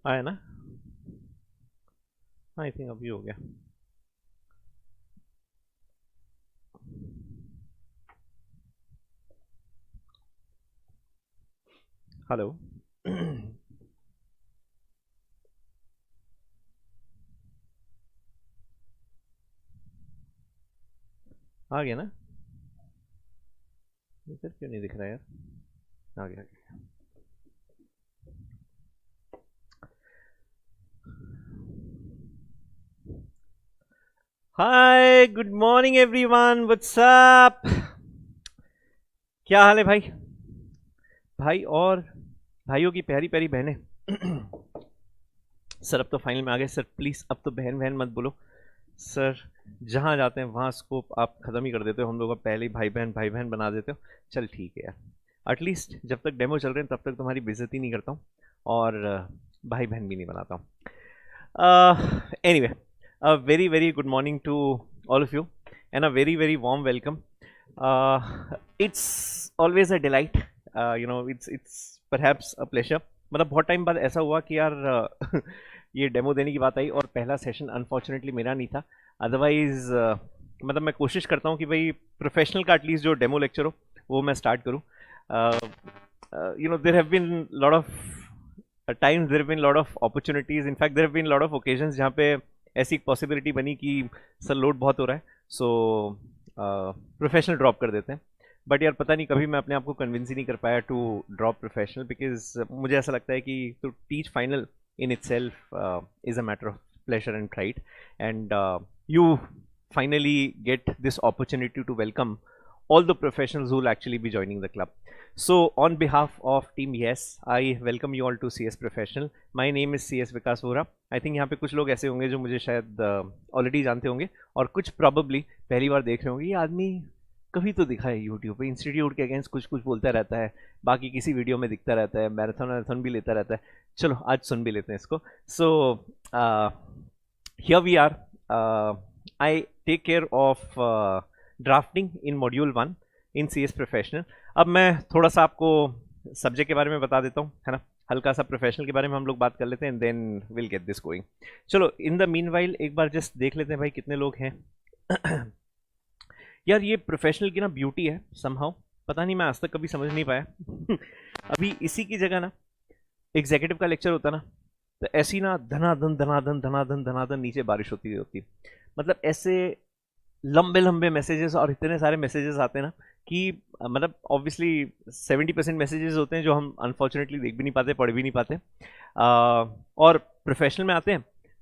आया ना? I think अभी हो गया। हेलो। आ गया ना? इधर क्यों नहीं दिख रहा यार? आ गया, आ गया। Hi, good morning everyone, what's up? क्या हाल है भाई? भाई और भाइयों की प्यारी प्यारी बहनें। सर अब तो फाइनल में आ गए सर, प्लीज अब तो बहन बहन मत बोलो सर। जहाँ जाते हैं वहाँ स्कोप आप खत्म ही कर देते हो, हम लोग पहले ही भाई बहन बना देते हो। चल ठीक है यार, एटलीस्ट जब तक डेमो चल रहे हैं तब तक तुम्हारी बेइज्जती नहीं करता हूँ और भाई बहन भी नहीं बनाता हूँ। Anyway, a very very good morning to all of you and a very very warm welcome. uh, it's always a delight, it's perhaps a pleasure. मतलब बहुत टाइम बाद ऐसा हुआ कि यार ये डेमो देने की बात आई और पहला सेशन अनफॉर्चुनेटली मेरा नहीं था। अदरवाइज मतलब मैं कोशिश करता हूँ कि भाई प्रोफेशनल का एटलीस्ट जो डेमो लेक्चर हो वो मैं स्टार्ट करूँ। There have been lot of times there have been lot of opportunities, in fact there have been lot of occasions जहाँ पे ऐसी एक पॉसिबिलिटी बनी कि सर लोड बहुत हो रहा है, सो प्रोफेशनल ड्रॉप कर देते हैं। बट यार पता नहीं कभी मैं अपने आप को कन्विंस ही नहीं कर पाया टू ड्रॉप प्रोफेशनल, बिकॉज मुझे ऐसा लगता है कि to teach final in itself is a matter of pleasure and pride, and you finally get this opportunity to welcome all the professionals who will actually be joining the club. So on behalf of team Yes, I welcome you all to CS Professional. My name is CS Vikas Vora. I think यहाँ पे कुछ लोग ऐसे होंगे जो मुझे शायद already जानते होंगे और कुछ प्रॉबली पहली बार देख रहे होंगे। ये आदमी कभी तो दिखा है यूट्यूब पे, इंस्टीट्यूट के अगेंस्ट कुछ कुछ बोलता रहता है, बाकी किसी वीडियो में दिखता रहता है, मैराथन भी लेता रहता है। चलो आज सुन भी लेते हैं इसको। So here we are, I take care of drafting in module 1 in CS professional. अब मैं थोड़ा सा आपको सब्जेक्ट के बारे में बता देता हूँ, है ना, हल्का सा प्रोफेशनल के बारे में हम लोग बात कर लेते हैं, then will get this going. चलो इन द मीनवाइल एक बार जस्ट देख लेते हैं भाई कितने लोग हैं। यार ये प्रोफेशनल की ना ब्यूटी है समहाउ, पता नहीं मैं आज तक कभी समझ नहीं पाया। अभी इसी की जगह ना एग्जीक्यूटिव का लेक्चर होता ना तो ऐसी ना धनाधन धनाधन धनाधन धनाधन नीचे बारिश होती, मतलब ऐसे लंबे लंबे मैसेजेस और इतने सारे मैसेजेस आते हैं ना कि मतलब ऑब्वियसली 70% मैसेजेस होते हैं जो हम अनफॉर्चुनेटली देख भी नहीं पाते, पढ़ भी नहीं पाते। और प्रोफेशनल में आते हैं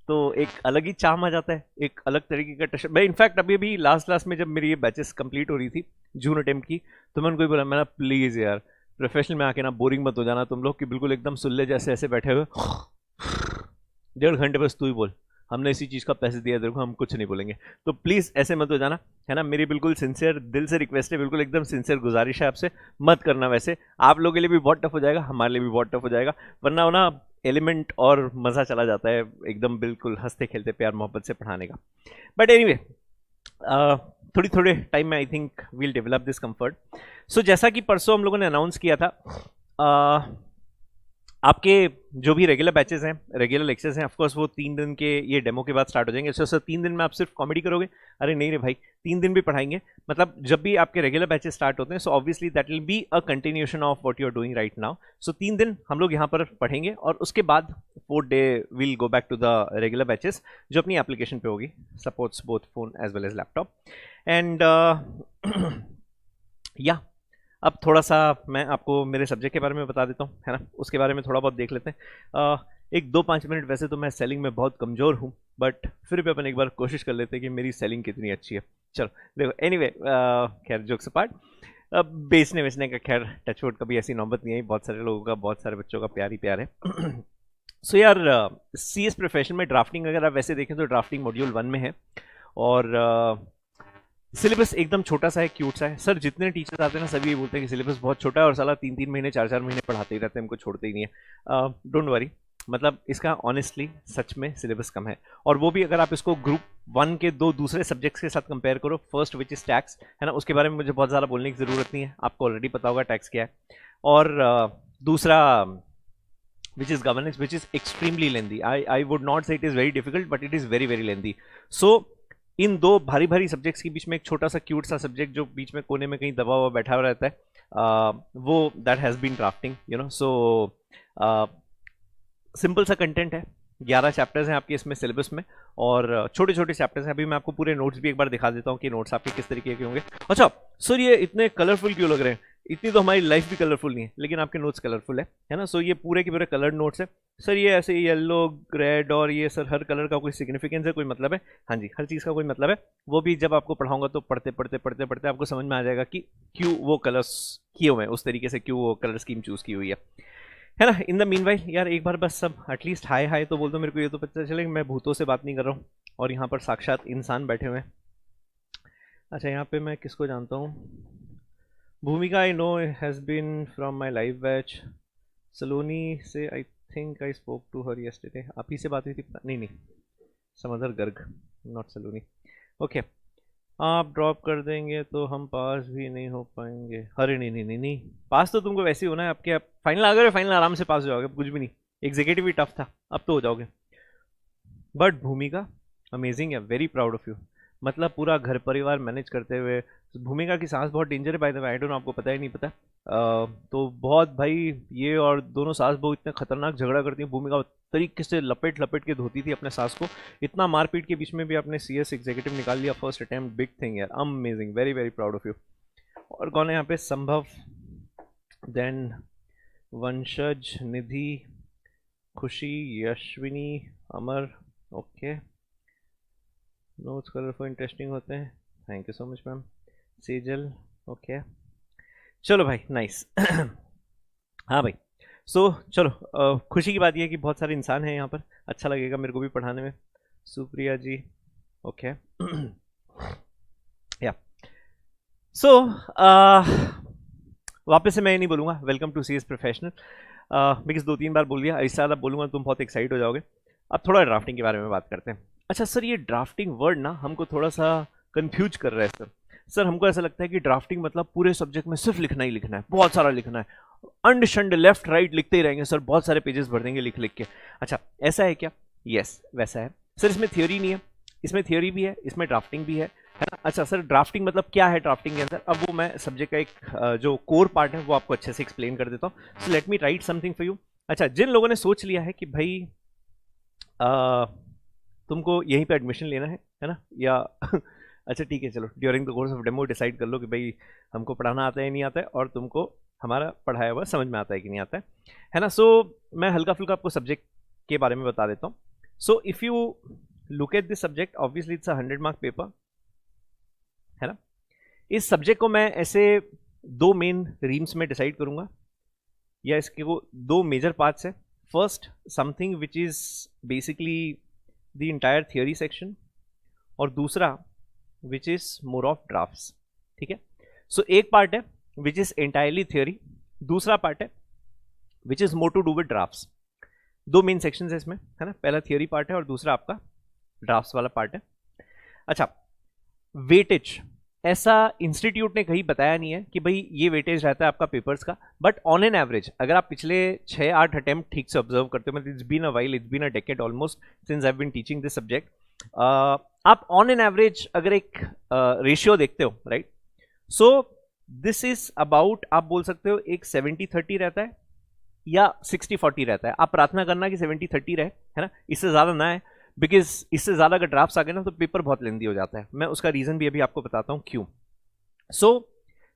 तो एक अलग ही चार्म आ जाता है, एक अलग तरीके का टच। मैं इनफैक्ट अभी अभी लास्ट में जब मेरी ये बैचेस कंप्लीट हो रही थी जून अटेम्प्ट की, तो मैं उनको ही बोला, मैंने प्लीज़ यार प्रोफेशनल में आके ना बोरिंग मत हो जाना तुम लोग, कि बिल्कुल एकदम सुल्ले जैसे ऐसे बैठे हुए 1.5 घंटे बस तू ही बोल, हमने इसी चीज़ का पैसे दिया तेरे को, हम कुछ नहीं बोलेंगे, तो प्लीज़ ऐसे मत हो जाना, है ना। मेरी बिल्कुल सिंसियर दिल से रिक्वेस्ट है, बिल्कुल एकदम सिंसियर गुजारिश है आपसे, मत करना वैसे। आप लोगों के लिए भी बहुत टफ हो जाएगा, हमारे लिए भी बहुत टफ हो जाएगा, वरना ना एलिमेंट और मज़ा चला जाता है एकदम बिल्कुल हंसते खेलते प्यार मोहब्बत से पढ़ाने का। बट एनीवे थोड़ी थोड़े टाइम में I think will develop this comfort. So जैसा कि परसों हम लोगों ने अनाउंस किया था, आपके जो भी रेगुलर बैचेस हैं, रेगुलर लेक्चर्स हैं, ऑफकोर्स वो 3 दिन के ये डेमो के बाद स्टार्ट हो जाएंगे। सर 3 दिन में आप सिर्फ कॉमेडी करोगे? अरे नहीं रे भाई, 3 दिन भी पढ़ाएंगे। मतलब जब भी आपके रेगुलर बैचेस स्टार्ट होते हैं so obviously that will be a continuation of what you are doing right now. So 3 दिन हम लोग यहाँ पर पढ़ेंगे और उसके बाद 4th day will go back to the regular batches जो अपनी एप्लीकेशन पे होगी, supports both phone as well as laptop. And या अब थोड़ा सा मैं आपको मेरे सब्जेक्ट के बारे में बता देता हूँ, है ना, उसके बारे में थोड़ा बहुत देख लेते हैं। एक 2-5 मिनट। वैसे तो मैं सेलिंग में बहुत कमज़ोर हूँ, बट फिर भी अपन एक बार कोशिश कर लेते हैं कि मेरी सेलिंग कितनी अच्छी है। चलो देखो, एनीवे खैर जोक्स अपार्ट, बेचने वेचने का खैर टचवुड कभी ऐसी नौबत नहीं आई, बहुत सारे लोगों का, बहुत सारे बच्चों का प्यार ही प्यार है। सो यार CS प्रोफेशन में ड्राफ्टिंग अगर आप वैसे देखें तो ड्राफ्टिंग मॉड्यूल 1 में है और सिलेबस एकदम छोटा सा है, क्यूट सा है। सर जितने टीचर्स आते हैं ना सभी ये बोलते हैं कि सिलेबस बहुत छोटा है और साला 3-3 महीने 4-4 महीने पढ़ाते ही रहते हैं, हमको छोड़ते ही नहीं है। डोंट वरी, मतलब इसका ऑनेस्टली सच में सिलेबस कम है, और वो भी अगर आप इसको ग्रुप 1 के 2 दूसरे सब्जेक्ट्स के साथ कंपेयर करो। फर्स्ट विच इज टैक्स, है ना, उसके बारे में मुझे बहुत ज़्यादा बोलने की ज़रूरत नहीं है, आपको ऑलरेडी पता होगा टैक्स क्या है। और दूसरा which is governance, which is extremely lengthy. I would not say it is very difficult, but it is very very lengthy. So इन दो भारी भारी सब्जेक्ट्स के बीच में एक छोटा सा क्यूट सा सब्जेक्ट जो बीच में कोने में कहीं दबा हुआ बैठा हुआ रहता है, वो that has been drafting, you know. So simple सा कंटेंट है, 11 चैप्टर्स हैं आपके इसमें सिलेबस में, और छोटे छोटे चैप्टर्स हैं. अभी मैं आपको पूरे नोट्स भी एक बार दिखा देता हूँ कि नोट्स आपके किस तरीके के होंगे. अच्छा सर, ये इतने कलरफुल क्यों लग रहे हैं? इतनी तो हमारी लाइफ भी कलरफुल नहीं है, लेकिन आपके नोट्स कलरफुल है ना. सो ये पूरे के पूरे कलर्ड नोट्स है. सर ये ऐसे येलो रेड और ये सर हर कलर का कोई सिग्निफिकेंस है, कोई मतलब है? हाँ जी, हर चीज़ का कोई मतलब है. वो भी जब आपको पढ़ाऊंगा तो पढ़ते पढ़ते पढ़ते पढ़ते आपको समझ में आ जाएगा कि क्यों वो कलर्स किए हुए हैं उस तरीके से, क्यों वो कलर स्कीम चूज़ की हुई है ना. इन द मीन वाइल यार एक बार बस सब एटलीस्ट हाय हाय तो बोल दो मेरे को, ये तो पता चले मैं भूतों से बात नहीं कर रहा हूँ और यहाँ पर साक्षात इंसान बैठे हुए हैं. अच्छा यहाँ पे मैं किसको जानता हूँ? Bhumika I know has been from my live batch. Saloni से I think I spoke to her yesterday. आप ही से बात हुई थी? नहीं नहीं, समदर गर्ग, नॉट सलोनी. ओके, आप ड्रॉप कर देंगे तो हम पास भी नहीं हो पाएंगे. अरे नहीं नहीं नहीं नहीं, पास तो तुमको वैसे ही होना है. आपके आप फाइनल आ गए, फाइनल आराम से पास हो जाओगे, कुछ भी नहीं. एग्जीक्यूटिव भी टफ था, अब तो हो जाओगे. बट भूमिका अमेजिंग है, वेरी प्राउड ऑफ यू. मतलब पूरा घर परिवार मैनेज करते हुए. भूमिका की सांस बहुत डेंजर है by the way, I don't know आपको पता ही नहीं पता. तो बहुत भाई, ये और दोनों सास बहू इतने खतरनाक झगड़ा करती हैं. भूमिका तरीके से लपेट लपेट के धोती थी अपने सास को. इतना मारपीट के बीच में भी आपने CS एग्जीक्यूटिव निकाल लिया फर्स्ट अटेम्प्ट. बिग थिंग यार, amazing, very very proud of you. और कौन है यहाँ पे? संभव, देन वंशज, निधि, खुशी, यशविनी, अमर. ओके, नोट्स कलरफुल इंटरेस्टिंग होते हैं, thank you so much ma'am. Sejal, okay चलो भाई, नाइस. हाँ भाई, सो चलो, खुशी की बात यह है कि बहुत सारे इंसान हैं यहाँ पर, अच्छा लगेगा मेरे को भी पढ़ाने में. सुप्रिया जी, ओके. या सो वापस से मैं ये नहीं बोलूँगा welcome to CS professional, because 2-3 बार बोल दिया. इस साल अब बोलूँगा तुम बहुत एक्साइट हो जाओगे. अब थोड़ा ड्राफ्टिंग के बारे में बात करते हैं. अच्छा सर, ये ड्राफ्टिंग वर्ड ना हमको थोड़ा सा कंफ्यूज कर रहा है सर. सर हमको ऐसा लगता है कि ड्राफ्टिंग मतलब पूरे सब्जेक्ट में सिर्फ लिखना ही लिखना है, बहुत सारा लिखना है, अंड शंड लेफ्ट राइट लिखते ही रहेंगे सर, बहुत सारे पेजेस भर देंगे लिख लिख के. अच्छा ऐसा है क्या? यस वैसा है सर. इसमें थियोरी नहीं है, इसमें थियोरी भी है, इसमें ड्राफ्टिंग भी है ना. अच्छा सर, ड्राफ्टिंग मतलब क्या है? ड्राफ्टिंग के अंदर अब वो मैं सब्जेक्ट का एक जो कोर पार्ट है वो आपको अच्छे से एक्सप्लेन कर देता हूँ. So let me right something for you. अच्छा, जिन लोगों ने सोच लिया है कि भाई तुमको यहीं पे एडमिशन लेना है ना, या अच्छा ठीक है, चलो during the course of demo decide कर लो कि भाई हमको पढ़ाना आता है नहीं आता है, और तुमको हमारा पढ़ाया हुआ समझ में आता है कि नहीं आता है ना. सो मैं हल्का फुल्का आपको सब्जेक्ट के बारे में बता देता हूँ. So if you look at this subject, obviously it's a 100 mark paper, है ना. इस सब्जेक्ट को मैं ऐसे 2 मेन रीम्स में डिसाइड करूँगा, या इसके वो 2 मेजर पार्ट्स है. First, something which is basically the entire theory section, और दूसरा which is more of drafts. ठीक है. सो एक पार्ट है विच इज़ एंटायरली थियोरी, दूसरा पार्ट है which is more to do with drafts. 2 main sections है इसमें, है ना. पहला थियोरी पार्ट है और दूसरा आपका ड्राफ्ट्स वाला पार्ट है. अच्छा, वेटेज ऐसा इंस्टीट्यूट ने कहीं बताया नहीं है कि भाई ये वेटेज रहता है आपका पेपर्स का, बट ऑन एन एवरेज अगर आप पिछले 6-8 अटेम्प्ट ठीक से ऑब्जर्व करते हो, मतलब it's been a while, it's been a decade almost since I have been teaching this subject, आप ऑन एन एवरेज अगर एक रेशियो देखते हो, right, so this is about, आप बोल सकते हो एक 70-30 रहता है या 60-40 रहता है. आप प्रार्थना करना कि 70-30 रहे, है ना, इससे ज़्यादा ना है, बिकॉज इससे ज़्यादा अगर ड्राफ्ट्स आ गए ना तो पेपर बहुत लेंदी हो जाता है. मैं उसका रीज़न भी अभी आपको बताता हूँ क्यों. सो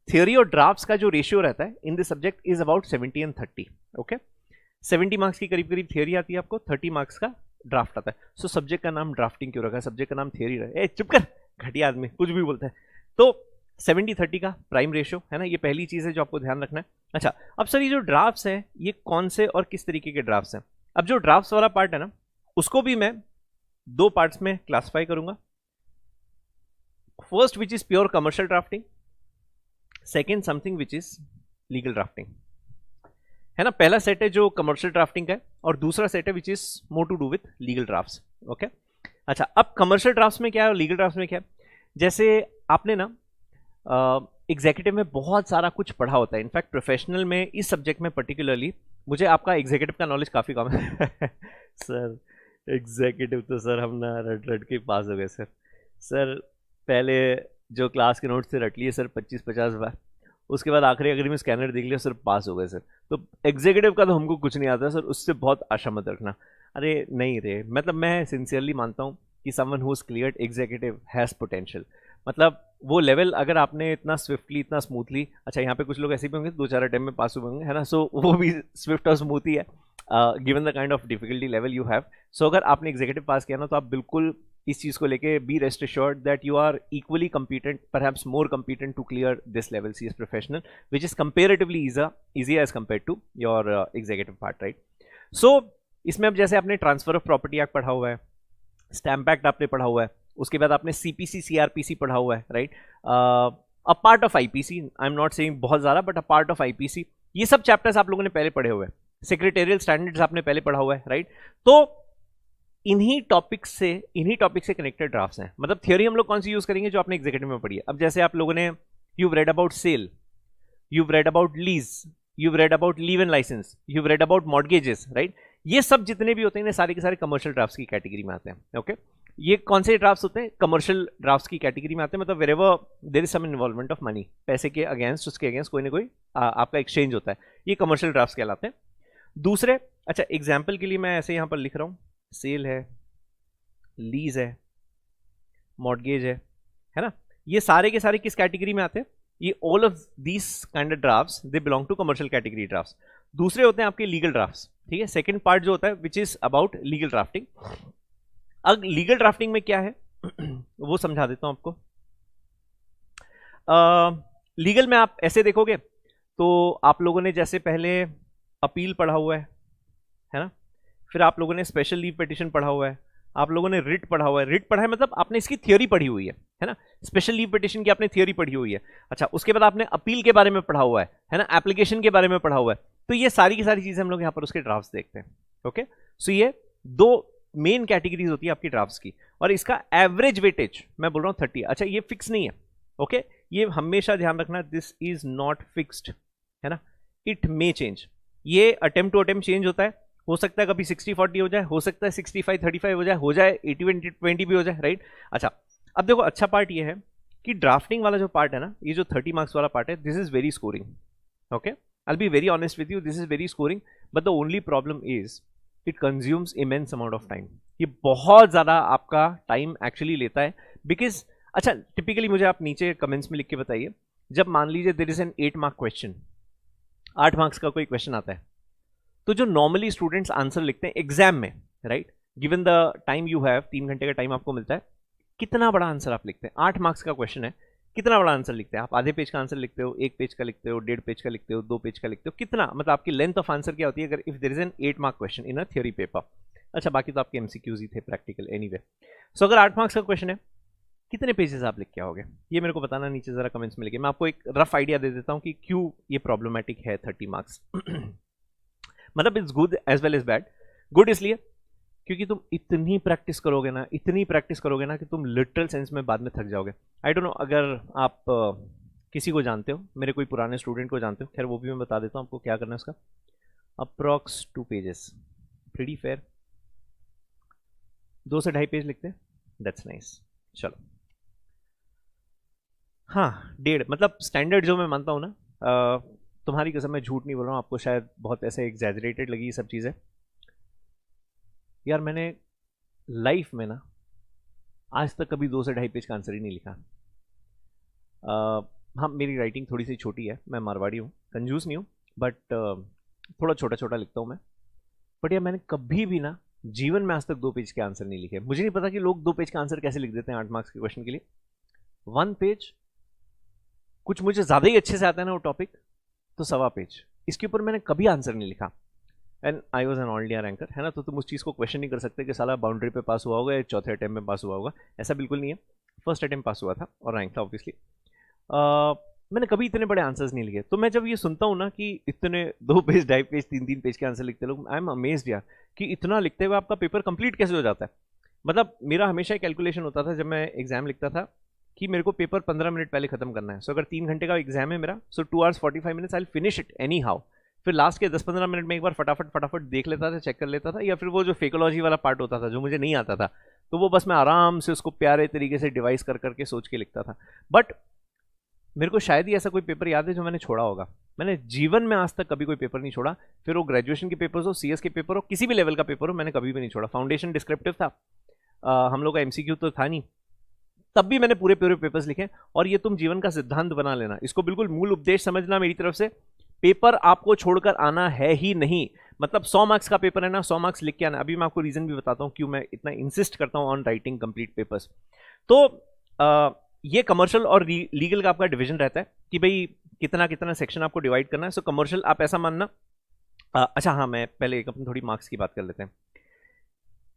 थियोरी और ड्राफ्ट्स का जो रेशियो रहता है in this subject is about 70 and 30. Okay, 70 marks की करीब करीब थियोरी आती है आपको, 30 मार्क्स का ड्राफ्ट आता है. सो सब्जेक्ट का नाम ड्राफ्टिंग क्यों रखा है? सब्जेक्ट का नाम थियोरी रहा है. चुप कर, घटिया आदमी, कुछ भी बोलता है. तो 70-30 का प्राइम रेशियो है ना, ये पहली चीज़ है जो आपको ध्यान रखना है. अच्छा, अब सर ये जो ड्राफ्ट्स हैं ये कौन से और किस तरीके के ड्राफ्ट्स हैं? अब जो ड्राफ्ट्स वाला पार्ट है ना, उसको भी मैं 2 पार्ट्स में क्लासिफाई करूंगा. First which is pure commercial drafting, second something which is legal drafting, है ना. पहला सेट है जो कमर्शियल ड्राफ्टिंग का है और दूसरा सेट है which is more to do with legal drafts. Okay, अच्छा, अब कमर्शियल ड्राफ्ट्स में क्या है और लीगल ड्राफ्ट्स में क्या है? जैसे आपने ना एग्जीक्यूटिव में बहुत सारा कुछ पढ़ा होता है, इनफैक्ट प्रोफेशनल में इस सब्जेक्ट में पर्टिकुलरली मुझे आपका एग्जीक्यूटिव का नॉलेज काफ़ी कम है सर। एग्जीक्यूटिव तो सर हम ना रट रट के पास हो गए सर। सर पहले जो क्लास के नोट्स से रट लिए सर 25-50 बार, उसके बाद आखिरी आखिरी में स्कैनर देख लिया सर, पास हो गए सर। तो एग्जीक्यूटिव का तो हमको कुछ नहीं आता सर, उससे बहुत आशा मत रखना। अरे नहीं रे, मतलब मैं सिंसियरली मानता हूँ कि someone who is cleared executive has potential. मतलब वो लेवल अगर आपने इतना स्विफ्टली, इतना स्मूथली, अच्छा यहाँ पे कुछ लोग ऐसे भी होंगे 2-4 अटेम्प्ट में पास हुए होंगे, है ना, सो वो भी स्विफ्ट और स्मूथ ही है given the kind of difficulty level you have. So अगर आपने एग्जीक्यूटिव पास किया ना, तो आप बिल्कुल इस चीज़ को लेके be rest assured that you are equally competent, perhaps more competent to clear this level C S professional, which is comparatively easier as compare to your executive part, right. So इसमें अब जैसे आपने ट्रांसफर ऑफ प्रॉपर्टी एक्ट पढ़ा हुआ है, stamp act आपने पढ़ा हुआ है, उसके बाद आपने सीपीसी सीआरपीसी पढ़ा हुआ है, right, a part of IPC, I am not saying बहुत ज़्यादा, but a part of IPC, ये सब चैप्टर्स आप लोगों ने पहले पढ़े हुए हैं। सेक्रेटेरियल स्टैंडर्ड्स आपने पहले पढ़ा हुआ है, राइट। तो इन्हीं टॉपिक्स से कनेक्टेड ड्राफ्ट्स हैं। मतलब थियोरी हम लोग कौन सी यूज करेंगे, जो आपने एग्जीक्यूटिव में पढ़ी है। अब जैसे आप लोगों ने you've read about sale, you've read about lease, you've read about leave and license, you've read about mortgages, right? ये सब जितने भी होते हैं ना, सारे के सारे कमर्शियल ड्राफ्ट्स की कैटेगरी में आते हैं। ओके, ये कौन से ड्राफ्ट्स होते हैं, कमर्शियल ड्राफ्ट्स की कैटेगरी में आते हैं। मतलब wherever there is some involvement of money, पैसे के अगेंस्ट, उसके अगेंस्ट कोई ना कोई आपका एक्सचेंज होता है, ये कमर्शियल ड्राफ्ट्स कहलाते हैं। दूसरे, अच्छा एग्जाम्पल के लिए मैं ऐसे यहाँ पर लिख रहा हूँ, सेल है, लीज है, मॉर्गेज है ना, ये सारे के सारे किस कैटेगरी में आते हैं, ये all of these kind of drafts they belong to commercial category drafts. दूसरे होते हैं आपके लीगल ड्राफ्ट्स, ठीक है, सेकंड पार्ट जो होता है which is about legal drafting. अब लीगल ड्राफ्टिंग में क्या है वो समझा देता हूं आपको। लीगल में आप ऐसे देखोगे तो आप लोगों ने जैसे पहले अपील पढ़ा हुआ है ना, फिर आप लोगों ने स्पेशल लीव पिटिशन पढ़ा हुआ है, आप लोगों ने रिट पढ़ा हुआ है। रिट पढ़ा है मतलब आपने इसकी थियोरी पढ़ी हुई है ना, स्पेशल लीव पिटिशन की आपने थियोरी पढ़ी हुई है। अच्छा, उसके बाद आपने अपील के बारे में पढ़ा हुआ है ना, एप्लीकेशन के बारे में पढ़ा हुआ है। तो ये सारी की सारी चीजें हम लोग यहाँ पर उसके ड्राफ्ट्स देखते हैं। ओके, सो ये दो मेन कैटेगरीज होती है आपकी ड्राफ्ट्स की, और इसका एवरेज वेटेज मैं बोल रहा हूँ 30। अच्छा, ये फिक्स नहीं है, ओके, ये हमेशा ध्यान रखना, दिस इज नॉट फिक्स्ड, है ना, इट मे चेंज। ये अटेम्प्ट टू अटेम्प्ट चेंज होता है, हो सकता है कभी 60-40 हो जाए, हो सकता है 65-35 हो जाए 80-20 भी हो जाए, राइट। अच्छा, अब देखो अच्छा पार्ट ये है कि ड्राफ्टिंग वाला जो पार्ट है ना, ये जो 30 मार्क्स वाला पार्ट है, this is very scoring. Okay, I will be very honest with you, this is very scoring, but the only problem is it consumes immense amount of time. ये बहुत ज्यादा आपका टाइम एक्चुअली लेता है, because अच्छा typically मुझे आप नीचे कमेंट्स में लिख के बताइए, जब मान लीजिए there is an 8 mark question, 8 marks का कोई क्वेश्चन आता है, तो जो नॉर्मली स्टूडेंट्स आंसर लिखते हैं एग्जाम में, right, given the time you have, 3 घंटे का टाइम आपको मिलता है, कितना बड़ा आंसर आप लिखते हैं। 8 मार्क्स का क्वेश्चन है, कितना बड़ा आंसर लिखते हैं आप? आधे पेज का आंसर लिखते हो, 1 पेज का लिखते हो, 1.5 पेज का लिखते हो, 2 पेज का लिखते हो, कितना, मतलब आपकी लेंथ ऑफ आंसर क्या होती है अगर if there is an 8 mark question in a theory paper. अच्छा, बाकी तो आपके एमसीक्यूज ही थे, प्रैक्टिकल एनीवे। सो अगर 8 मार्क्स का क्वेश्चन है, कितने पेजेस आप लिख के आओगे, ये मेरे को बताना नीचे जरा कमेंट्स में लिखिए। मैं आपको एक रफ आइडिया दे देता हूँ कि क्यों ये प्रॉब्लमेटिक है 30 मार्क्स। मतलब it's good as well as bad. Good इसलिए क्योंकि तुम इतनी प्रैक्टिस करोगे ना, इतनी प्रैक्टिस करोगे ना कि तुम लिटरल सेंस में बाद में थक जाओगे। आई डोंट नो अगर आप किसी को जानते हो, मेरे कोई पुराने स्टूडेंट को जानते हो, खैर वो भी मैं बता देता हूँ आपको क्या करना है उसका। अप्रॉक्स 2 पेजेस, प्रीटी फेयर, 2 से 2.5 पेज लिखते हैं, दैट्स नाइस। चलो, हाँ 1.5, मतलब स्टैंडर्ड जो मैं मानता हूँ ना, तुम्हारी कसम मैं झूठ नहीं बोल रहा हूँ, आपको शायद बहुत ऐसे एग्जैजरेटेड लगी ये सब चीज़ें। यार मैंने लाइफ में ना आज तक कभी 2 से 2.5 पेज का आंसर ही नहीं लिखा। हाँ, मेरी राइटिंग थोड़ी सी छोटी है, मैं मारवाड़ी हूँ, कंजूस नहीं हूँ, बट थोड़ा छोटा छोटा लिखता हूँ मैं। बट यार मैंने कभी भी ना जीवन में आज तक 2 पेज के आंसर नहीं लिखे। मुझे नहीं पता कि लोग 2 पेज का आंसर कैसे लिख देते हैं 8 मार्क्स के क्वेश्चन के लिए। 1 पेज, कुछ मुझे ज़्यादा ही अच्छे से आता है ना वो टॉपिक, तो 1.25 पेज, इसके ऊपर मैंने कभी आंसर नहीं लिखा। And I was an all India ranker, है ना, तो तुम उस चीज़ को क्वेश्चन नहीं कर सकते कि साला बाउंड्री पे पास हुआ होगा या चौथे अटेम्प्ट में पास हुआ होगा, ऐसा बिल्कुल नहीं है। फर्स्ट अटेम्प्ट पास हुआ था और रैंक था ऑब्वियसली। मैंने कभी इतने बड़े आंसर्स नहीं लिखे। तो मैं जब ये सुनता हूँ ना कि इतने 2 पेज, 2.5 पेज, 3-3 पेज के आंसर लिखते लोग, आई एम अमेज्ड यार कि इतना लिखते हुए आपका पेपर कंप्लीट कैसे हो जाता है। मतलब मेरा हमेशा कैलकुलेशन होता था जब मैं एग्जाम लिखता था कि मेरे को पेपर 15 मिनट पहले खत्म करना है। सो अगर 3 घंटे का एग्जाम है मेरा, सो 2 hours 45 minutes I will finish it any how, फिर लास्ट के 10-15 मिनट में एक बार फटाफट फटाफट देख लेता था, चेक कर लेता था, या फिर वो जो फेकोलॉजी वाला पार्ट होता था जो मुझे नहीं आता था, तो वो बस मैं आराम से उसको प्यारे तरीके से डिवाइस कर करके सोच के लिखता था। बट मेरे को शायद ही ऐसा कोई पेपर याद है जो मैंने छोड़ा होगा। मैंने जीवन में आज तक कभी कोई पेपर नहीं छोड़ा, फिर वो ग्रेजुएशन के पेपर हो, सीएस के पेपर हो, किसी भी लेवल का पेपर हो, मैंने कभी भी नहीं छोड़ा। फाउंडेशन डिस्क्रिप्टिव था, हम लोग का एमसीक्यू तो था नहीं, तब भी मैंने पूरे पूरे पेपर्स लिखे। और ये तुम जीवन का सिद्धांत बना लेना, इसको बिल्कुल मूल उपदेश समझना मेरी तरफ से, पेपर आपको छोड़कर आना है ही नहीं। मतलब 100 मार्क्स का पेपर है ना, 100 मार्क्स लिख के आना। अभी मैं आपको रीजन भी बताता हूं क्यों मैं इतना इंसिस्ट करता हूं ऑन राइटिंग कंप्लीट पेपर्स। तो ये कमर्शियल और लीगल का आपका डिवीजन रहता है कि भाई कितना कितना सेक्शन आपको डिवाइड करना है। सो कमर्शियल आप ऐसा मानना, अच्छा हाँ, मैं पहले एक अपनी थोड़ी मार्क्स की बात कर लेते हैं।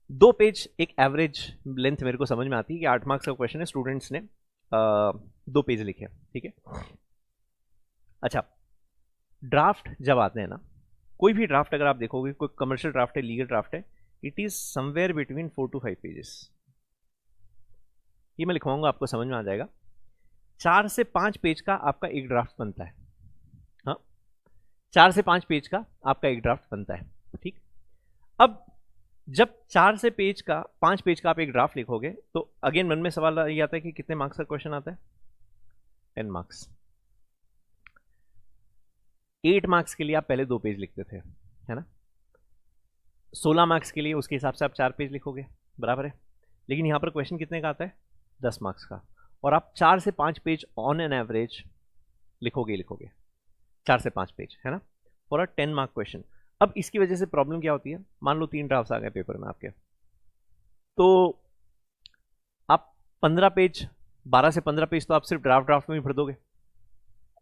2 पेज एक एवरेज लेंथ मेरे को समझ में आती है कि 8 मार्क्स का क्वेश्चन है, स्टूडेंट्स ने 2 पेज लिखे, ठीक है। अच्छा, ड्राफ्ट जब आते हैं ना, कोई भी ड्राफ्ट अगर आप देखोगे, कोई कमर्शियल ड्राफ्ट है, लीगल ड्राफ्ट है, it is somewhere between 4 to 5 pages. ये मैं लिखवाऊंगा, आपको समझ में आ जाएगा। 4 से 5 पेज का आपका एक ड्राफ्ट बनता है। हाँ, 4 से 5 पेज का आपका एक ड्राफ्ट बनता है, ठीक। अब जब 4 से 5 पेज का आप एक ड्राफ्ट लिखोगे तो अगेन मन में सवाल ये आता है कि कितने मार्क्स का क्वेश्चन आता है? 10 मार्क्स। 8 मार्क्स के लिए आप पहले 2 पेज लिखते थे, है ना। 16 मार्क्स के लिए उसके हिसाब से आप 4 पेज लिखोगे, बराबर है। लेकिन यहां पर क्वेश्चन कितने का आता है? 10 मार्क्स का, और आप 4 से 5 पेज ऑन एन एवरेज लिखोगे 4 से 5 पेज, है ना, फॉर अ 10 मार्क क्वेश्चन। अब इसकी वजह से प्रॉब्लम क्या होती है? मान लो 3 ड्राफ्ट्स आ गए पेपर में आपके, तो आप 15 पेज, 12 से 15 पेज तो आप सिर्फ ड्राफ्ट में ही भर दोगे।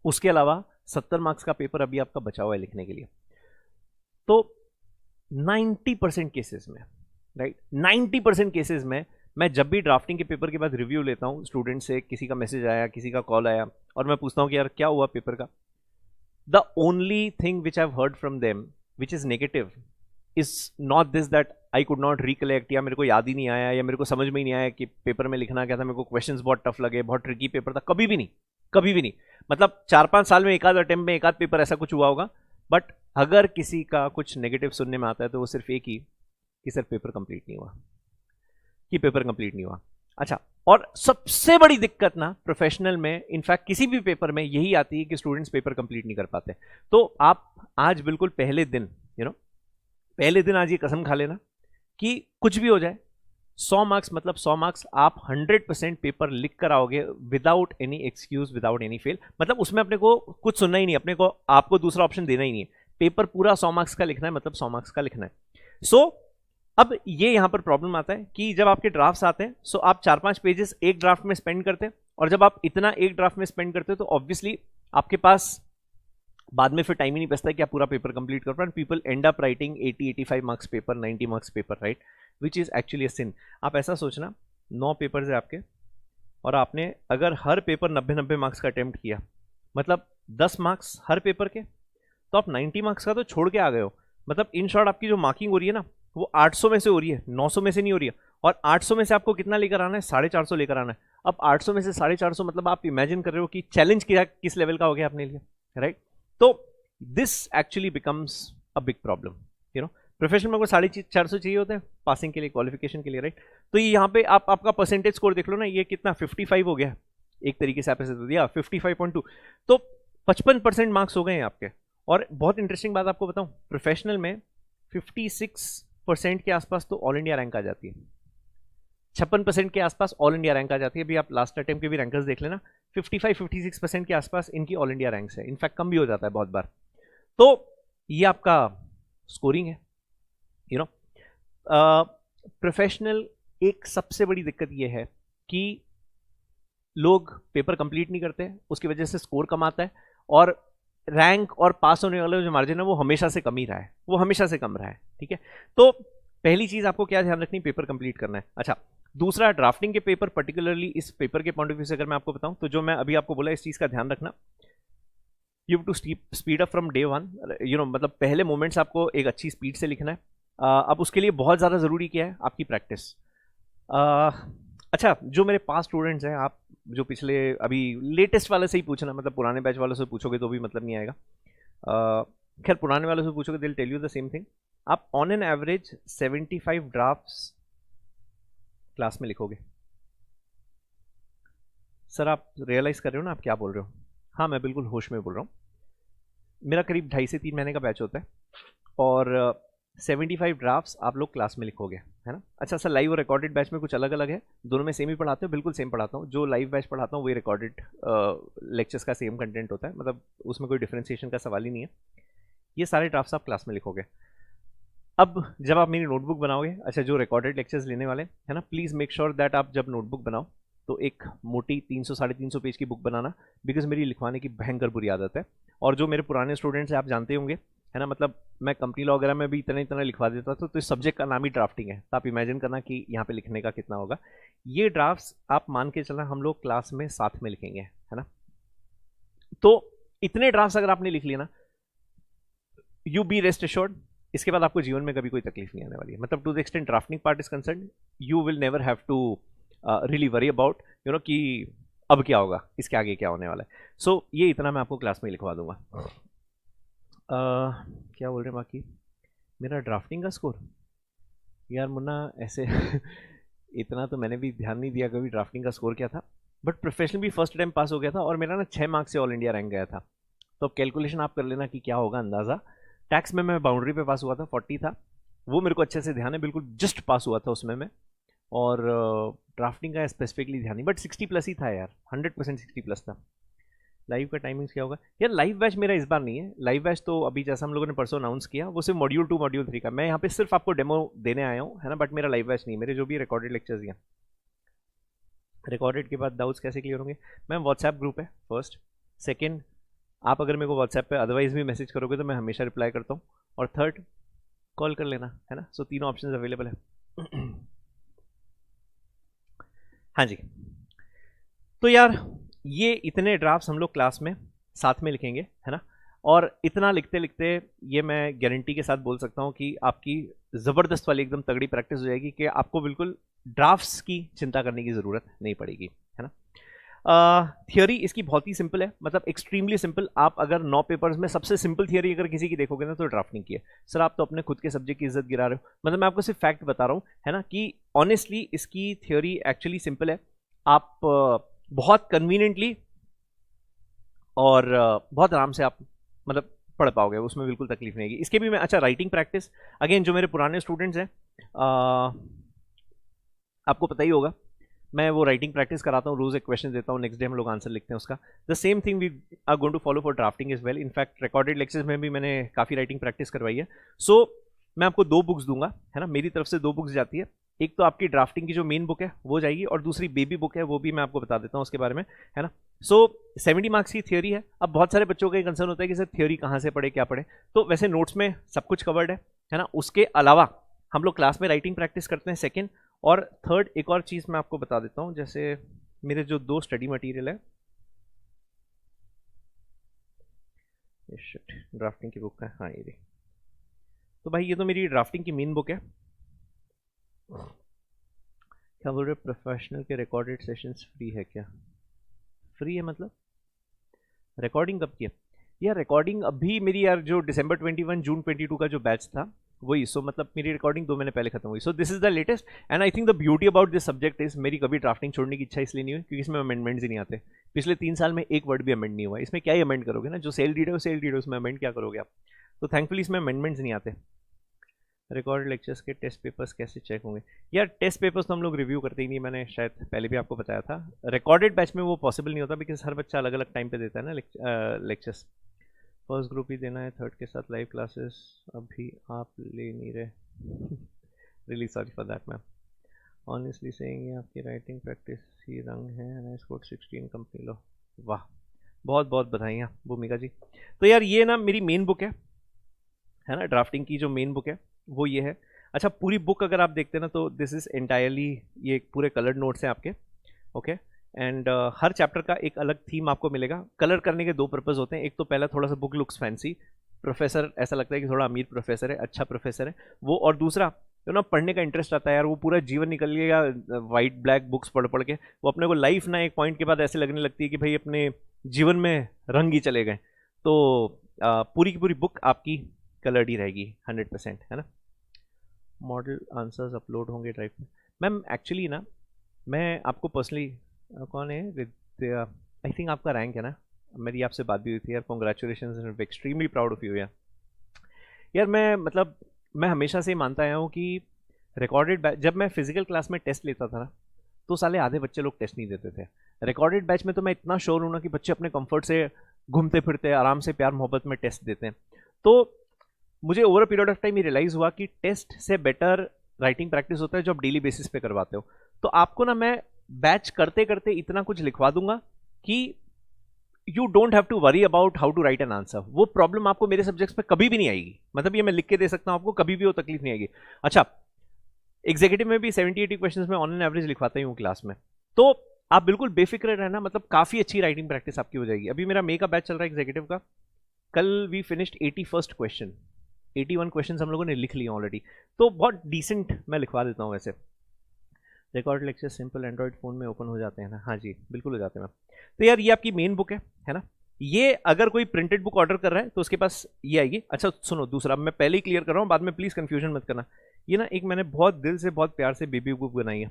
उसके अलावा 70 मार्क्स का पेपर अभी आपका बचा हुआ है लिखने के लिए। तो 90% केसेस में, राइट, 90% केसेस में मैं जब भी ड्राफ्टिंग के पेपर के बाद रिव्यू लेता हूं स्टूडेंट से, किसी का मैसेज आया, किसी का कॉल आया, और मैं पूछता हूं कि यार क्या हुआ पेपर का, the only thing which I have heard from them which is negative is not this that I could not recollect, या मेरे को याद ही नहीं आया, या मेरे को समझ में ही नहीं आया कि पेपर में लिखना क्या था, मेरे को क्वेश्चंस बहुत टफ लगे, बहुत ट्रिकी पेपर था। कभी भी नहीं, कभी भी नहीं। मतलब 4-5 साल में एक आध अटेम्प्ट में एक आध पेपर ऐसा कुछ हुआ होगा। बट अगर किसी का कुछ नेगेटिव सुनने में आता है तो वो सिर्फ एक ही, कि सर पेपर कंप्लीट नहीं हुआ, कि पेपर कंप्लीट नहीं हुआ। अच्छा, और सबसे बड़ी दिक्कत ना प्रोफेशनल में, इनफैक्ट किसी भी पेपर में, यही आती है कि स्टूडेंट्स पेपर कंप्लीट नहीं कर पाते। तो आप आज बिल्कुल पहले दिन, पहले दिन आज ये कसम खा लेना कि कुछ भी हो जाए, 100 मार्क्स मतलब 100 मार्क्स, आप 100% पेपर लिख कर आओगे without any excuse, without any fail. मतलब उसमें अपने को कुछ सुनना ही नहीं, अपने को आपको दूसरा ऑप्शन देना ही नहीं है, पेपर पूरा 100 मार्क्स का लिखना है, मतलब 100 मार्क्स का लिखना है। सो अब ये यहां पर प्रॉब्लम आता है कि जब आपके ड्राफ्ट्स आते हैं, सो आप 4-5 पेजेस एक ड्राफ्ट में स्पेंड करते हैं, और जब आप इतना एक ड्राफ्ट में स्पेंड करते हो तो ऑब्वियसली आपके पास बाद में फिर टाइम ही नहीं बचता है कि आप पूरा पेपर कंप्लीट कर पाए। People end up writing 80-85 marks paper, 90 marks paper, right, which is actually a sin. आप ऐसा सोचना, 9 पेपर्स है आपके, और आपने अगर हर पेपर 90-90 मार्क्स का अटेम्प्ट किया, मतलब 10 मार्क्स हर पेपर के, तो आप 90 मार्क्स का तो छोड़ के आ गए हो। मतलब इन शॉर्ट आपकी जो मार्किंग हो रही है ना, वो 800 में से हो रही है, 900 में से नहीं हो रही है। और 800 में से आपको कितना लेकर आना है? 450 लेकर आना है। अब 800 में से 450, मतलब आप इमेजिन कर रहे हो कि चैलेंज किस लेवल का हो गया अपने लिए, राइट। तो this actually becomes a big problem, profession में को 450 चाहिए होते हैं पासिंग के लिए, क्वालिफिकेशन के लिए, राइट। तो ये यहाँ पे आप आपका परसेंटेज स्कोर देख लो ना, ये कितना 55 हो गया, एक तरीके से आप ऐसे दिया 55.2, तो 55% मार्क्स हो गए हैं आपके। और बहुत इंटरेस्टिंग बात आपको बताऊं, प्रोफेशनल में 56% के आसपास तो ऑल इंडिया रैंक आ जाती है, 56% के आसपास ऑल इंडिया रैंक आ जाती है। अभी आप लास्ट अटेम्प्ट के भी रैंकर्स देख लेना, 55-56% के आसपास इनकी ऑल इंडिया रैंक्स है, इनफैक्ट कम भी हो जाता है बहुत बार। तो ये आपका स्कोरिंग है, प्रोफेशनल एक सबसे बड़ी दिक्कत ये है कि लोग पेपर कंप्लीट नहीं करते, उसकी वजह से स्कोर कम आता है, और रैंक और पास होने वाला जो मार्जिन है वो हमेशा से कम ही रहा है, वो हमेशा से कम रहा है, ठीक है। तो पहली चीज आपको क्या ध्यान रखनी, पेपर कंप्लीट करना है। अच्छा, दूसरा, ड्राफ्टिंग के पेपर, पर्टिकुलरली इस पेपर के पॉइंट ऑफ व्यू से अगर मैं आपको बताऊं, तो जो मैं अभी आपको बोला, इस चीज का ध्यान रखना, you have to speed up from day one, मतलब पहले मोमेंट्स आपको एक अच्छी स्पीड से लिखना है। अब उसके लिए बहुत ज़्यादा ज़रूरी क्या है? आपकी प्रैक्टिस। अच्छा, जो मेरे पास स्टूडेंट्स हैं, आप जो पिछले अभी लेटेस्ट वाले से ही पूछना, मतलब पुराने बैच वालों से पूछोगे तो भी मतलब नहीं आएगा। खैर पुराने वालों से पूछोगे they'll tell you the same thing. आप on an average 75 drafts class में लिखोगे। सर आप रियलाइज कर रहे हो ना आप क्या बोल रहे हो? हाँ मैं बिल्कुल होश में बोल रहा हूँ। मेरा करीब 2.5 से 3 महीने का बैच होता है और 75 ड्राफ्ट्स आप लोग क्लास में लिखोगे, है ना। अच्छा सर लाइव और रिकॉर्डेड बैच में कुछ अलग अलग है? दोनों में सेम ही पढ़ाते हो? बिल्कुल सेम पढ़ाता हूँ। जो लाइव बैच पढ़ाता हूँ वही रिकॉर्डेड लेक्चर्स का सेम कंटेंट होता है, मतलब उसमें कोई डिफ्रेंसिएशन का सवाल ही नहीं है। ये सारे ड्राफ्ट्स आप क्लास में लिखोगे। अब जब आप मेरी नोटबुक बनाओगे, अच्छा जो रिकॉर्डेड लेक्चर्स लेने वाले है ना, प्लीज़ मेक श्योर दैट आप जब नोटबुक बनाओ तो एक मोटी 300-350 पेज की बुक बनाना, बिकॉज मेरी लिखवाने की भयंकर बुरी आदत है। और जो मेरे पुराने स्टूडेंट्स हैं आप जानते होंगे, है ना, मतलब मैं कंपनी लॉ वगैरह में भी इतना लिखवा देता था, तो इस सब्जेक्ट का नाम ही ड्राफ्टिंग है। तो आप इमेजिन करना कि यहाँ पे लिखने का कितना होगा। ये ड्राफ्ट्स आप मान के चलना हम लोग क्लास में साथ में लिखेंगे, है ना। तो इतने ड्राफ्ट्स अगर आपने लिख लिए ना, यू बी रेस्ट एश्योर्ड, इसके बाद आपको जीवन में कभी कोई तकलीफ नहीं आने वाली है। मतलब to the extent drafting part is concern, you will never have to really worry about you know कि अब क्या होगा, इसके आगे क्या होने वाला है। सो ये इतना मैं आपको क्लास में लिखवा दूंगा। क्या बोल रहे हैं बाकी? मेरा ड्राफ्टिंग का स्कोर यार मुन्ना ऐसे इतना तो मैंने भी ध्यान नहीं दिया कभी ड्राफ्टिंग का स्कोर क्या था, बट प्रोफेशनल भी फर्स्ट टाइम पास हो गया था और मेरा ना 6 मार्क्स से ऑल इंडिया रैंक गया था। तो अब कैलकुलेशन आप कर लेना कि क्या होगा अंदाज़ा। टैक्स में मैं बाउंड्री पे पास हुआ था, 40 था, वो मेरे को अच्छे से ध्यान है, बिल्कुल जस्ट पास हुआ था उसमें मैं। और ड्राफ्टिंग का स्पेसिफिकली ध्यान नहीं, बट 60 प्लस ही था यार, 100% 60 प्लस था। लाइव का टाइमिंग्स क्या होगा यार? लाइव बैच मेरा इस बार नहीं है। लाइव बैच तो अभी जैसा हम लोगों ने परसों अनाउंस किया, वो सिर्फ मॉड्यूल 2 मॉड्यूल 3 का। मैं यहाँ पे सिर्फ आपको डेमो देने आया हूँ, है ना, बट मेरा लाइव बैच नहीं है। मेरे जो भी रिकॉर्डेड लेक्चर्स हैं, रिकॉर्डेड के बाद डाउट्स कैसे क्लियर होंगे? मैम व्हाट्सएप ग्रुप है फर्स्ट। सेकेंड, आप अगर मेरे को व्हाट्सएप पे अदरवाइज भी मैसेज करोगे तो मैं हमेशा रिप्लाई करता हूँ। और थर्ड, कॉल कर लेना, है ना। सो तीनों ऑप्शन अवेलेबल है। हाँ जी, तो यार ये इतने ड्राफ्ट्स हम लोग क्लास में साथ में लिखेंगे, है ना। और इतना लिखते लिखते ये मैं गारंटी के साथ बोल सकता हूँ कि आपकी ज़बरदस्त वाली एकदम तगड़ी प्रैक्टिस हो जाएगी कि आपको बिल्कुल ड्राफ्ट्स की चिंता करने की ज़रूरत नहीं पड़ेगी, है ना। थियोरी इसकी बहुत ही सिंपल है, मतलब एक्सट्रीमली सिंपल। आप अगर 9 पेपर्स में सबसे सिंपल थियोरी अगर किसी की देखोगे ना तो ड्राफ्टिंग की है। सर आप तो अपने खुद के सब्जेक्ट की इज्जत गिरा रहे हो। मतलब मैं आपको सिर्फ फैक्ट बता रहा हूँ, है ना, कि ऑनेस्टली इसकी थियोरी एक्चुअली सिंपल है। आप बहुत कन्वीनियंटली और बहुत आराम से आप मतलब पढ़ पाओगे, उसमें बिल्कुल तकलीफ नहीं आएगी। इसके भी मैं, अच्छा राइटिंग प्रैक्टिस, अगेन जो मेरे पुराने स्टूडेंट्स हैं आपको पता ही होगा, मैं वो राइटिंग प्रैक्टिस कराता हूँ, रोज एक क्वेश्चन देता हूँ, नेक्स्ट डे हम लोग आंसर लिखते हैं उसका। The same thing we are going to follow for drafting as well. In fact recorded lectures में भी मैंने काफ़ी राइटिंग प्रैक्टिस करवाई है। सो मैं आपको 2 बुक्स दूंगा, है ना, मेरी तरफ से 2 बुक्स जाती है। एक तो आपकी ड्राफ्टिंग की जो मेन बुक है वो जाएगी, और दूसरी बेबी बुक है, वो भी मैं आपको बता देता हूँ उसके बारे में, है ना। सो 70 मार्क्स की थियोरी है। अब बहुत सारे बच्चों का ये कंसर्न होता है कि सर थियोरी कहाँ से पढ़े, क्या पढ़े। तो वैसे नोट्स में सब कुछ कवर्ड है ना। उसके अलावा हम लोग क्लास में राइटिंग प्रैक्टिस करते हैं, सेकेंड। और थर्ड एक और चीज़ मैं आपको बता देता हूँ, जैसे मेरे जो 2 स्टडी मटेरियल है, ड्राफ्टिंग की बुक है, हाँ ये देखिए। तो भाई ये तो मेरी ड्राफ्टिंग की मेन बुक है। क्या बोल रहे, प्रोफेशनल के रिकॉर्डेड सेशंस फ्री है क्या? फ्री है मतलब रिकॉर्डिंग कब की है यार? रिकॉर्डिंग अभी मेरी यार जो दिसंबर 21 जून 22 का जो बैच था वही। सो मतलब मेरी रिकॉर्डिंग 2 महीने पहले खत्म हुई। सो this is the latest and I think the beauty about this subject is, मेरी कभी ड्राफ्टिंग छोड़ने की इच्छा इसलिए नहीं हुई क्योंकि इसमें अमेंडमेंट्स ही नहीं आते। पिछले 3 साल में एक वर्ड भी अमेंड नहीं हुआ। इसमें क्या ही अमेंड करोगे ना, जो सेल डीड है वो सेल डीड है, उसमें अमेंड क्या करोगे आप। तो थैंकफुली इसमें अमेंडमेंट्स नहीं आते। रिकॉर्ड लेक्चर्स के टेस्ट पेपर्स कैसे चेक होंगे यार? टेस्ट पेपर्स तो हम लोग रिव्यू करते ही नहीं, मैंने शायद पहले भी आपको बताया था। रिकॉर्डेड बैच में वो पॉसिबल नहीं होता बिकॉज हर बच्चा अलग अलग टाइम पे देता है ना लेक्चर्स। फर्स्ट ग्रुप ही देना है, थर्ड के साथ लाइव क्लासेस अभी आप ले नहीं रहे। Really sorry for that ma'am, honestly saying ये आपकी राइटिंग प्रैक्टिस ही रंग है एंड आई स्कोर्ड 16 कंपनी लो। वाह, बहुत बहुत बधाइयाँ भूमिका जी। तो यार ये ना मेरी मेन बुक है ना, ड्राफ्टिंग की जो मेन बुक है वो ये है। अच्छा पूरी बुक अगर आप देखते हैं ना तो दिस इज एंटायरली, ये पूरे कलर्ड नोट्स हैं आपके, ओके। एंड हर चैप्टर का एक अलग थीम आपको मिलेगा। कलर करने के 2 पर्पस होते हैं। एक तो पहला थोड़ा सा बुक लुक्स फैंसी, प्रोफेसर ऐसा लगता है कि थोड़ा अमीर प्रोफेसर है, अच्छा प्रोफेसर है वो। और दूसरा तो ना पढ़ने का इंटरेस्ट आता है यार, वो पूरा जीवन निकल गया वाइट ब्लैक बुक्स पढ़ पढ़ के, वो अपने को लाइफ ना एक पॉइंट के बाद ऐसे लगने लगती है कि भाई अपने जीवन में रंग ही चले गए। तो पूरी की पूरी बुक आपकी कलर्ड ही रहेगी 100%, है ना। मॉडल आंसर्स अपलोड होंगे ड्राइव में। मैम एक्चुअली ना मैं आपको पर्सनली, कौन है विद्या, आई थिंक आपका रैंक है ना, मेरी आपसे बात भी हुई थी यार, congratulation, extremely proud of you यार। यार मैं मतलब मैं हमेशा से मानता आया हूँ कि रिकॉर्डेड बैच, जब मैं फिजिकल क्लास में टेस्ट लेता था ना तो साले आधे बच्चे लोग टेस्ट नहीं देते थे। रिकॉर्डेड बैच में तो मैं इतना श्योर हूँ ना कि बच्चे अपने कंफर्ट से घूमते फिरते आराम से प्यार मोहब्बत में टेस्ट देते हैं। तो मुझे over a period of time ये रियलाइज हुआ कि टेस्ट से बेटर राइटिंग प्रैक्टिस होता है जो आप डेली बेसिस पे करवाते हो। तो आपको ना मैं बैच करते करते इतना कुछ लिखवा दूंगा कि you don't have to worry about how to write an answer. वो प्रॉब्लम आपको मेरे सब्जेक्ट्स पे कभी भी नहीं आएगी, मतलब ये मैं लिख के दे सकता हूं आपको, कभी भी वो तकलीफ नहीं आएगी। अच्छा, एग्जीक्यूटिव में भी 70-80 क्वेश्चंस में ऑन एन एवरेज लिखवाता ही हूँ क्लास में, तो आप बिल्कुल बेफिक्र रहना, मतलब काफी अच्छी राइटिंग प्रैक्टिस आपकी हो जाएगी। अभी मेरा मे का बैच चल रहा है एग्जीक्यूटिव का, कल we finished 81st question, 81 question हम लोगों ने लिख लिए ऑलरेडी, तो बहुत डिसेंट मैं लिखवा देता हूँ। वैसे record lecture simple Android phone में ओपन हो जाते हैं ना? हाँ जी बिल्कुल हो जाते हैं मैम। तो यार ये आपकी मेन बुक है ना, ये अगर कोई प्रिंटेड बुक ऑर्डर कर रहा है तो उसके पास ये आएगी। अच्छा सुनो, दूसरा मैं पहले ही क्लियर कर रहा हूँ, बाद में प्लीज कंफ्यूजन मत करना। ये ना एक मैंने बहुत दिल से बहुत प्यार से बेबी बुक बनाई है।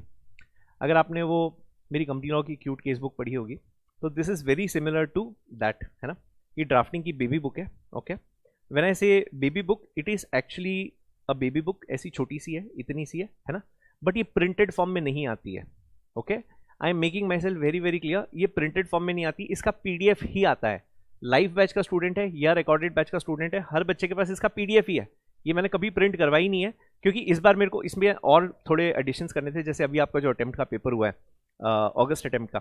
अगर आपने वो मेरी कंपनी लॉ की क्यूट केस बुक पढ़ी होगी तो this is very similar to that, है ना। ये ड्राफ्टिंग की बेबी बुक है। Okay, when I say baby book, it is actually a baby book. ऐसी छोटी सी है, इतनी सी है ना, बट ये प्रिंटेड फॉर्म में नहीं आती है। Okay, I am making my self very very clear, ये प्रिंटेड फॉर्म में नहीं आती, इसका पीडीएफ ही आता है। लाइव बैच का स्टूडेंट है या रिकॉर्डेड बैच का स्टूडेंट है, हर बच्चे के पास इसका पीडीएफ ही है। ये मैंने कभी प्रिंट करवाई नहीं है, क्योंकि इस बार मेरे को इसमें और थोड़े एडिशंस करने थे। जैसे अभी आपका जो अटेम्प्ट का पेपर हुआ है अगस्त अटेम्प्ट का,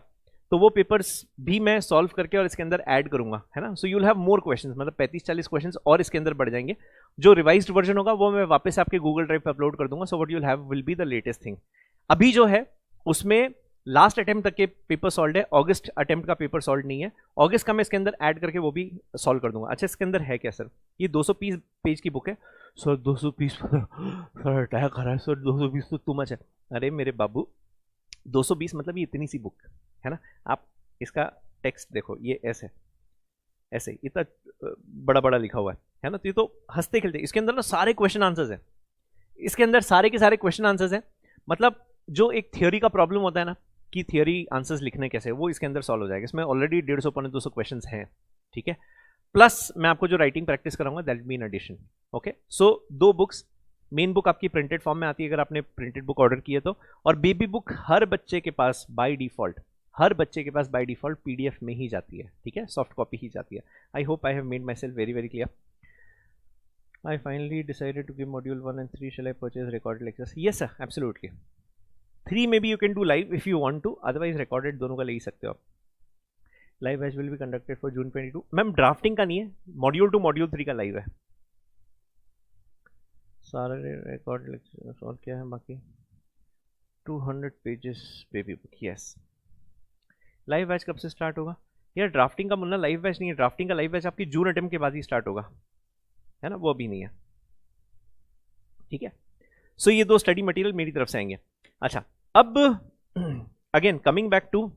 तो वो पेपर्स भी मैं सॉल्व करके और इसके अंदर ऐड करूंगा, है ना। So you will have more questions, मतलब 35-40 क्वेश्चंस और इसके अंदर बढ़ जाएंगे। जो रिवाइज्ड वर्जन होगा वो मैं वापस आपके गूगल ड्राइव पे अपलोड कर दूंगा। So what you will have will be the latest thing. अभी जो है उसमें लास्ट अटेम्प्ट तक के पेपर सॉल्व है, अगस्त अटेम्प्ट का पेपर सॉल्व नहीं है। अगस्त का मैं इसके अंदर ऐड करके वो भी सॉल्व कर दूंगा। अच्छा, इसके अंदर है क्या सर? ये 220 पेज की बुक है सर। 220 सर अटैक आ रहा है सर, 220 तो टू मच है। अरे मेरे बाबू, 220 मतलब ये इतनी सी बुक है ना। आप इसका टेक्स्ट देखो, ये ऐसे ऐसे इतना बड़ा बड़ा लिखा हुआ है ना। तो ये तो हंसते खेलते, इसके अंदर ना सारे क्वेश्चन आंसर्स हैं, इसके अंदर सारे के सारे क्वेश्चन आंसर्स हैं। मतलब जो एक थियोरी का प्रॉब्लम होता है ना कि थियोरी आंसर्स लिखने कैसे, वो इसके अंदर सॉल्व हो जाएगा। इसमें ऑलरेडी 150-200 क्वेश्चन हैं, ठीक है। प्लस मैं आपको जो राइटिंग प्रैक्टिस कराऊंगा that be in addition. Okay, so 2 books, main book आपकी प्रिंटेड फॉर्म में आती है अगर आपने प्रिंटेड बुक ऑर्डर की है तो, और बेबी बुक हर बच्चे के पास बाय डिफॉल्ट, हर बच्चे के पास बाय डिफॉल्ट पीडीएफ में ही जाती है, ठीक है, सॉफ्ट कॉपी ही जाती है। I hope I have made my self very very clear. I finally decided to give module 1 and 3. Shall I purchase recorded lectures? Yes sir, absolutely. 3 maybe you can do live if you want to, otherwise recorded दोनों का ले ही सकते हो आप। Live batch will be conducted for June 22. Ma'am drafting का नहीं है, module 2 module 3 का लाइव है। सारे रिकॉर्ड लेक्चर्स और क्या है बाकी? 200 pages baby book. Yes, live batch कब से स्टार्ट होगा? यार ड्राफ्टिंग का मुन्ना लाइव बैच नहीं है, ड्राफ्टिंग का लाइव बैच आपकी जून अटेम्प्ट के बाद ही स्टार्ट होगा, है ना, वो अभी नहीं है, ठीक है। सो ये 2 स्टडी मटेरियल मेरी तरफ से आएंगे। अच्छा, अब again coming back to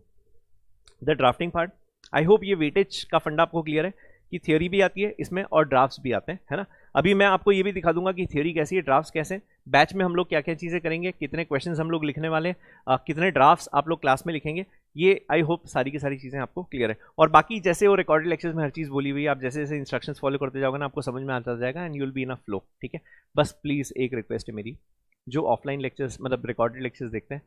the drafting part, I hope ये वेटेज का फंडा आपको क्लियर है कि थियोरी भी आती है इसमें और ड्राफ्ट्स भी आते हैं, है ना। अभी मैं आपको ये भी दिखा दूंगा कि थियोरी कैसी है, ड्राफ्ट्स कैसे, बैच में हम लोग क्या क्या चीज़ें करेंगे, कितने क्वेश्चंस हम लोग लिखने वाले हैं, कितने ड्राफ्ट्स आप लोग क्लास में लिखेंगे, ये आई होप सारी की सारी चीज़ें आपको क्लियर है। और बाकी जैसे वो रिकॉर्डेड लेक्चर्स में हर चीज़ बोली हुई है, आप जैसे जैसे इंस्ट्रक्शंस फॉलो करते जाओगे ना आपको समझ में आता जाएगा and you will be in a flow, ठीक है। बस प्लीज़ एक रिक्वेस्ट है मेरी, जो ऑफलाइन लेक्चर्स मतलब रिकॉर्डेड लेक्चर्स देखते हैं,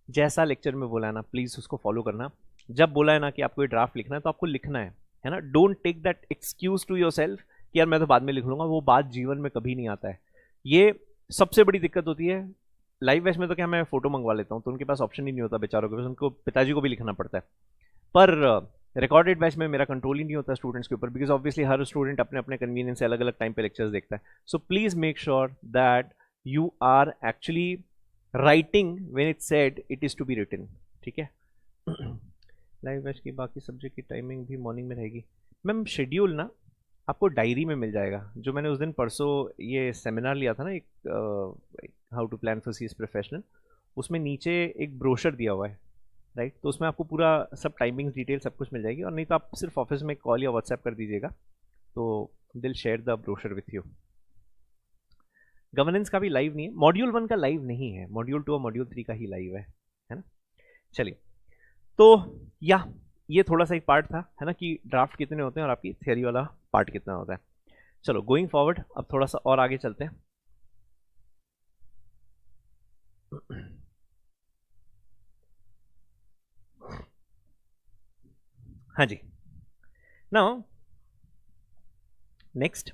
जैसा लेक्चर में बोला है ना प्लीज़ उसको फॉलो करना। जब बोला है ना कि आपको ये ड्राफ्ट लिखना है तो आपको लिखना है ना। Don't take that excuse to yourself कि यार मैं तो बाद में लिख लूंगा, वो बात जीवन में कभी नहीं आता है। ये सबसे बड़ी दिक्कत होती है लाइव बैच में। तो क्या मैं फोटो मंगवा लेता हूँ तो उनके पास ऑप्शन ही नहीं होता बेचारों के पास, उनको पिताजी को भी लिखना पड़ता है। पर रिकॉर्डेड बैच में मेरा कंट्रोल ही नहीं होता स्टूडेंट्स के ऊपर, बिकॉज ऑब्वियसली हर स्टूडेंट अपने अपने कन्वीनियंस से अलग अलग टाइम पे लेक्चर्स देखता है। So please make sure that you are actually writing when it said it is to be written, ठीक है। लाइव बैच की बाकी सब्जेक्ट की टाइमिंग भी मॉर्निंग में रहेगी मैम। शेड्यूल ना आपको डायरी में मिल जाएगा, जो मैंने उस दिन परसों ये सेमिनार लिया था ना, एक how to plan for CS professional, उसमें नीचे एक ब्रोशर दिया हुआ है, राइट। तो उसमें आपको पूरा सब टाइमिंग्स डिटेल सब कुछ मिल जाएगी। और नहीं तो आप सिर्फ ऑफिस में कॉल या व्हाट्सएप कर दीजिएगा तो दिल share the brochure with you. Governance का भी लाइव नहीं है, मॉड्यूल 1 का लाइव नहीं है, मॉड्यूल 2 और मॉड्यूल 3 का ही लाइव है ना। चलिए, तो या ये थोड़ा सा एक पार्ट था, है ना, कि ड्राफ्ट कितने होते हैं और आपकी थियरी वाला पार्ट कितना होता है। चलो गोइंग फॉरवर्ड अब थोड़ा सा और आगे चलते हैं। हाँ जी, नाउ नेक्स्ट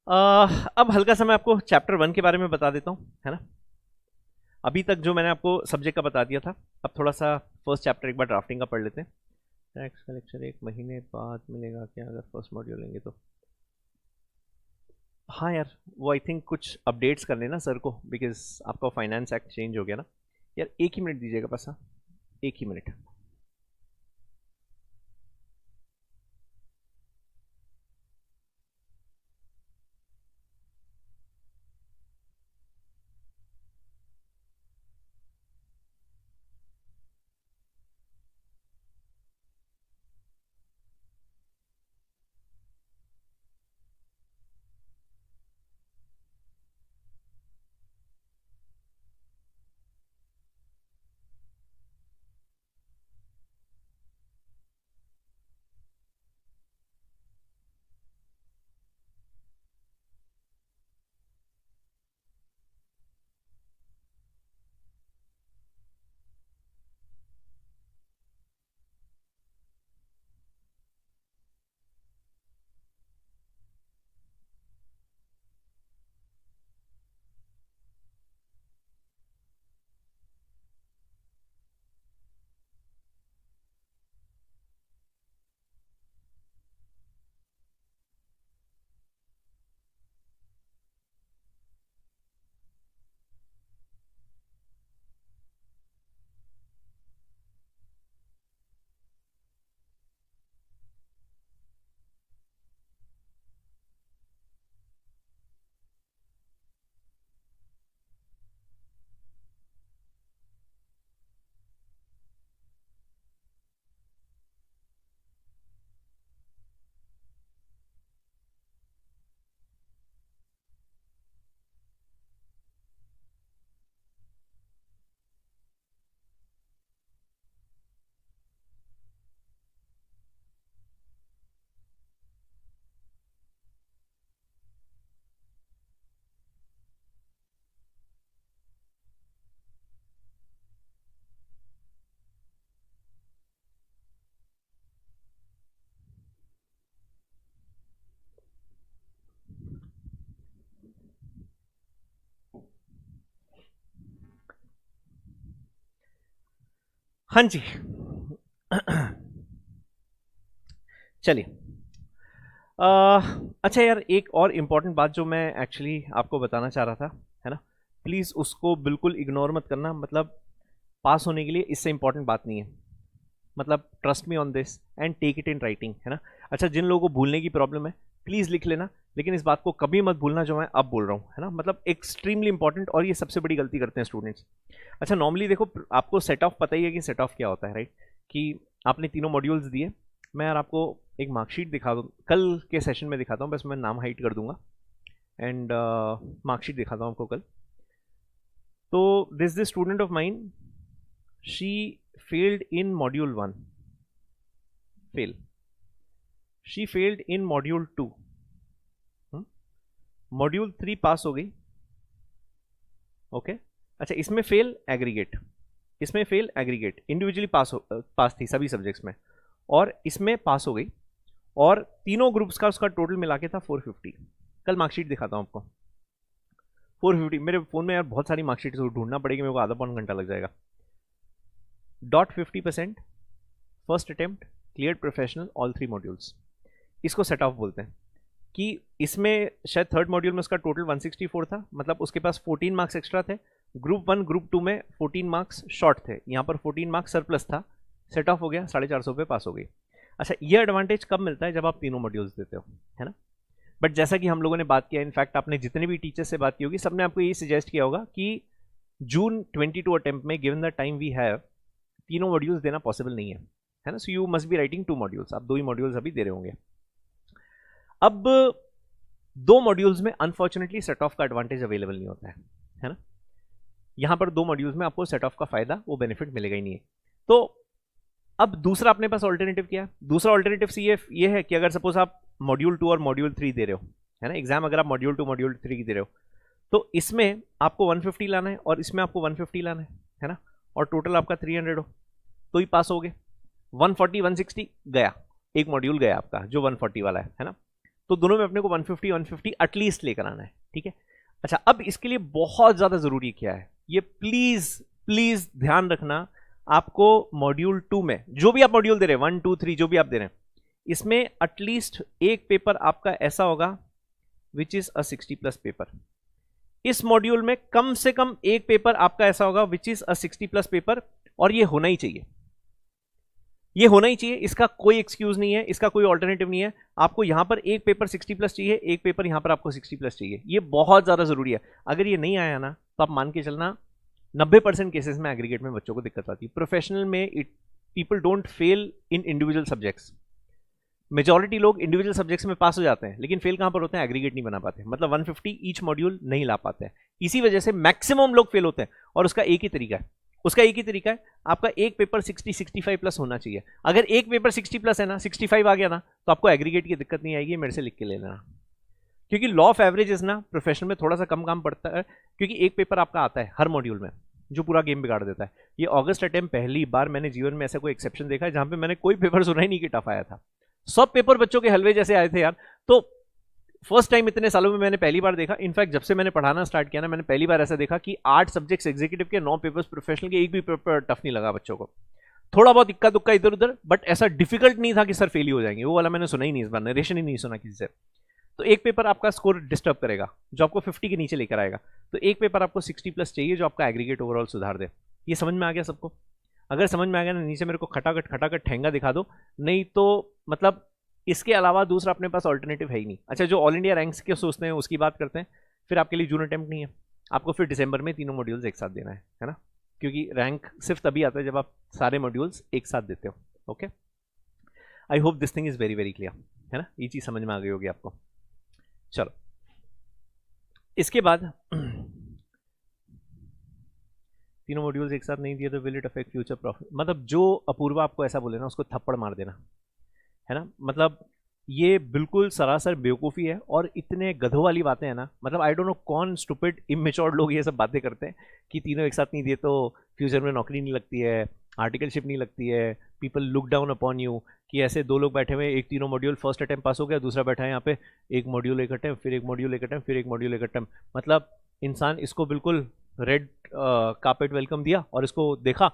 अब हल्का सा मैं आपको चैप्टर 1 के बारे में बता देता हूँ, है ना। अभी तक जो मैंने आपको सब्जेक्ट का बता दिया था, अब थोड़ा सा फर्स्ट चैप्टर एक बार ड्राफ्टिंग का पढ़ लेते हैं। टैक्स का लेक्चर 1 महीने बाद मिलेगा क्या अगर फर्स्ट मॉड्यूल लेंगे तो? हाँ यार, वो आई थिंक कुछ अपडेट्स कर लेना सर को, बिकॉज आपका फाइनेंस एक्ट चेंज हो गया ना यार। एक ही मिनट दीजिएगा बस, हाँ एक ही मिनट। हाँ जी चलिए, अच्छा यार, एक और इम्पॉर्टेंट बात जो मैं एक्चुअली आपको बताना चाह रहा था, है ना, प्लीज़ उसको बिल्कुल इग्नोर मत करना। मतलब पास होने के लिए इससे इम्पॉर्टेंट बात नहीं है, मतलब trust me on this and take it in writing, है ना। अच्छा, जिन लोगों को भूलने की प्रॉब्लम है प्लीज़ लिख लेना, लेकिन इस बात को कभी मत भूलना जो मैं अब बोल रहा हूँ, है ना। मतलब एक्सट्रीमली इंपॉर्टेंट, और ये सबसे बड़ी गलती करते हैं स्टूडेंट्स। अच्छा, नॉर्मली देखो, आपको सेट ऑफ पता ही है कि सेट ऑफ क्या होता है, राइट, कि आपने तीनों मॉड्यूल्स दिए। मैं यार आपको एक मार्कशीट दिखा दूँ, कल के सेशन में दिखाता हूँ, बस मैं नाम हाइड कर दूंगा एंड मार्कशीट दिखाता हूँ आपको कल। तो this student of mine, she failed in module 1, fail, she failed in module 2, module 3 पास हो गई, ओके। अच्छा, इसमें फेल एग्रीगेट, इसमें फेल एग्रीगेट, इंडिविजुअली पास थी सभी सब्जेक्ट्स में, और इसमें पास हो गई, और तीनों ग्रुप्स का उसका टोटल मिला के था 450। कल मार्कशीट दिखाता हूँ आपको। 450, मेरे फोन में यार बहुत सारी मार्कशीट ढूंढना पड़ेगी, मेरे को आधा पौन घंटा लग जाएगा। .50% first attempt, clear professional all 3 modules, इसको सेट ऑफ बोलते हैं। कि इसमें शायद थर्ड मॉड्यूल में उसका टोटल 164 था, मतलब उसके पास 14 मार्क्स एक्स्ट्रा थे। ग्रुप 1 ग्रुप 2 में 14 मार्क्स शॉर्ट थे, यहाँ पर 14 मार्क्स सरप्लस था, सेट ऑफ हो गया, 450 पे पास हो गई। अच्छा, ये एडवांटेज कब मिलता है? जब आप तीनों मॉड्यूल्स देते हो, है ना। बट जैसा कि हम लोगों ने बात किया, इनफैक्ट आपने जितने भी टीचर से बात की होगी, सबने आपको ये सजेस्ट किया होगा कि जून 22 अटेम्प्ट में, given the time we have, तीनों मॉड्यूल्स देना पॉसिबल नहीं है, है ना। So you must be writing 2 modules, आप 2 ही मॉड्यूल्स अभी दे रहे होंगे। अब दो मॉड्यूल्स में अनफॉर्चुनेटली सेट ऑफ का एडवांटेज अवेलेबल नहीं होता है ना। यहां पर दो मॉड्यूल्स में आपको सेट ऑफ का फायदा, वो बेनिफिट मिलेगा ही नहीं है। तो अब दूसरा अपने पास ऑल्टरनेटिव क्या है? दूसरा ऑल्टरनेटिव ये है कि अगर सपोज आप मॉड्यूल 2 और मॉड्यूल 3 दे रहे हो, है ना, एग्जाम अगर आप मॉड्यूल 2 मॉड्यूल 3 की दे रहे हो, तो इसमें आपको 150 लाना है और इसमें आपको 150 लाना है ना, और टोटल आपका 300 हो तो ही पास हो गए। 140 160 गया, एक मॉड्यूल गया आपका जो 140 वाला है ना। तो दोनों में अपने को 150 150 एटलीस्ट लेकर आना है, ठीक है। अच्छा, अब इसके लिए बहुत ज्यादा जरूरी क्या है, ये प्लीज प्लीज ध्यान रखना। आपको मॉड्यूल 2 में जो भी आप मॉड्यूल दे रहे हैं, 1 2 3 जो भी आप दे रहे हैं, इसमें एटलीस्ट एक पेपर आपका ऐसा होगा विच इज अ 60+ पेपर। इस मॉड्यूल में कम से कम एक पेपर आपका ऐसा होगा विच इज अ 60+ पेपर, और ये होना ही चाहिए, ये होना ही चाहिए। इसका कोई एक्सक्यूज नहीं है, इसका कोई ऑल्टरनेटिव नहीं है। आपको यहां पर एक पेपर 60+ चाहिए, एक पेपर यहां पर आपको 60+ चाहिए। ये बहुत ज्यादा जरूरी है। अगर ये नहीं आया ना तो आप मान के चलना 90% केसेस में एग्रीगेट में बच्चों को दिक्कत आती है। प्रोफेशनल में people don't fail in individual subjects. Majority लोग इंडिविजुअल सब्जेक्ट्स में पास हो जाते हैं, लेकिन फेल कहां पर होते हैं? एग्रीगेट नहीं बना पाते, मतलब 150 ईच मॉड्यूल नहीं ला पाते हैं। इसी वजह से मैक्सिमम लोग फेल होते हैं, और उसका एक ही तरीका है, आपका एक पेपर 60-65+ होना चाहिए। अगर एक पेपर 60+ है ना, 65 आ गया ना, तो आपको एग्रीगेट की दिक्कत नहीं आएगी। मेरे से लिख के ले लेना, क्योंकि लॉ ऑफ एवरेजेस ना प्रोफेशनल में थोड़ा सा कम काम पड़ता है, क्योंकि एक पेपर आपका आता है हर मॉड्यूल में जो पूरा गेम बिगाड़ देता है। ये ऑगस्ट अटेम्प्ट पहली बार मैंने जीवन में ऐसा कोई एक्सेप्शन देखा है जहां पे मैंने कोई पेपर सुना ही नहीं कि टफ आया था। सब पेपर बच्चों के हलवे जैसे आए थे यार। तो फर्स्ट टाइम इतने सालों में मैंने पहली बार देखा, इनफैक्ट जब से मैंने पढ़ाना स्टार्ट किया ना, मैंने पहली बार ऐसा देखा कि 8 सब्जेक्ट्स एग्जीक्यूटिव के, 9 पेपर्स प्रोफेशनल के, एक भी पेपर टफ नहीं लगा बच्चों को। थोड़ा बहुत इक्का दुक्का इधर उधर, बट ऐसा डिफिकल्ट नहीं था कि सर फेल ही हो जाएंगे, वो वाला मैंने सुना ही नहीं इस बार, नरेशन ही नहीं सुना किसी से। तो एक पेपर आपका स्कोर डिस्टर्ब करेगा जो आपको 50 के नीचे लेकर आएगा, तो एक पेपर आपको 60+ चाहिए जो आपका एग्रीगेट ओवरऑल सुधार दे। ये समझ में आ गया सबको? अगर समझ में आ गया ना, नीचे मेरे को खटाखट ठेंगा दिखा दो, नहीं तो मतलब इसके अलावा दूसरा अपने पास ऑल्टरनेटिव है ही नहीं। अच्छा, जो ऑल इंडिया रैंक्स के सोचते हैं उसकी बात करते हैं, फिर आपके लिए जून अटेम्प्ट नहीं है, आपको फिर दिसंबर में तीनों मॉड्यूल्स एक साथ देना है ना, क्योंकि रैंक सिर्फ तभी आता है जब आप सारे मॉड्यूल्स एक साथ देते हो। Okay, I hope this thing is very very clear, है ना, ये चीज समझ में आ गई होगी आपको। चलो, इसके बाद तीनों मॉड्यूल्स एक साथ नहीं दिए तो will it affect future profit? मतलब जो अपूर्वा आपको ऐसा बोले ना, उसको थप्पड़ मार देना, है ना। मतलब ये बिल्कुल सरासर बेवकूफ़ी है, और इतने गधों वाली बातें हैं ना। मतलब आई डोंट नो कौन स्टूपिड इमेच्योर लोग ये सब बातें करते हैं कि तीनों एक साथ नहीं दिए तो फ्यूचर में नौकरी नहीं लगती है, आर्टिकलशिप नहीं लगती है, people look down upon you. कि ऐसे दो लोग बैठे हुए, एक तीनों मॉड्यूल फर्स्ट अटेम्प्ट पास हो गया, दूसरा बैठा है यहाँ पे, एक मॉड्यूल एक अटेम्प्ट, फिर एक मॉड्यूल एक अटेम्प्ट, फिर एक मॉड्यूल एक अटेम्प्ट। मतलब इंसान इसको बिल्कुल रेड कार्पेट वेलकम दिया और इसको देखा,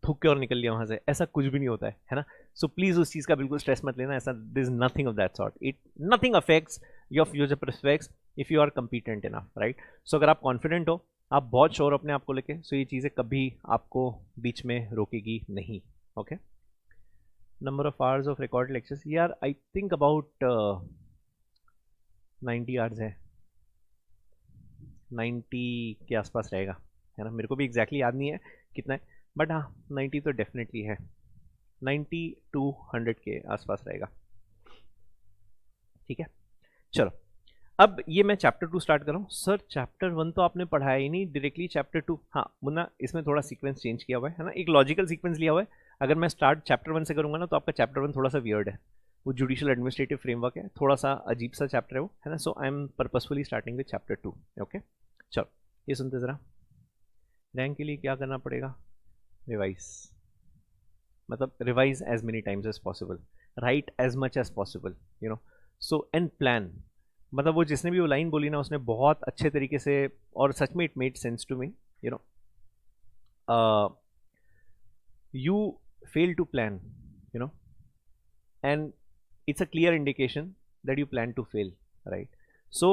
थूक के और निकल लिया वहां से। ऐसा कुछ भी नहीं होता है ना। सो प्लीज उस चीज का बिल्कुल स्ट्रेस मत लेना, ऐसा this nothing of that sort. It nothing affects your future prospects if you are competent enough, right. So अगर आप कॉन्फिडेंट हो, आप बहुत श्योर अपने आप को लेके, सो ये चीजें कभी आपको बीच में रोकेगी नहीं। Okay, number of hours of record lectures, यार आई थिंक अबाउट 90 आवर्स है, 90 के आसपास रहेगा, है ना। मेरे को भी एग्जैक्टली याद नहीं है कितना है, बट हाँ 90 तो डेफिनेटली है, 90 to 100 के आसपास रहेगा। ठीक है, चलो अब ये मैं चैप्टर 2 स्टार्ट कर रहा हूँ। सर चैप्टर 1 तो आपने पढ़ाया ही नहीं, डायरेक्टली चैप्टर 2। हाँ मुन्ना, इसमें थोड़ा सीक्वेंस चेंज किया हुआ है ना, एक लॉजिकल सीक्वेंस लिया हुआ है। अगर मैं स्टार्ट चैप्टर 1 से करूँगा ना, तो आपका चैप्टर 1 थोड़ा सा वियर्ड है, वो जुडिशियल एडमिनिस्ट्रेटिव फ्रेमवर्क है, थोड़ा सा अजीब सा चैप्टर है वो, है ना। So I am purposefully starting with chapter 2। Okay, चलो ये सुनते ज़रा। रैंक के लिए क्या करना पड़ेगा? रिवाइज, मतलब revise as many times as possible, write as much as possible, you know. So and plan, मतलब वो जिसने भी वो लाइन बोली ना, उसने बहुत अच्छे तरीके से, और सच में it made sense to me, you know. You fail to plan, you know, and it's a clear indication that you plan to fail, right? So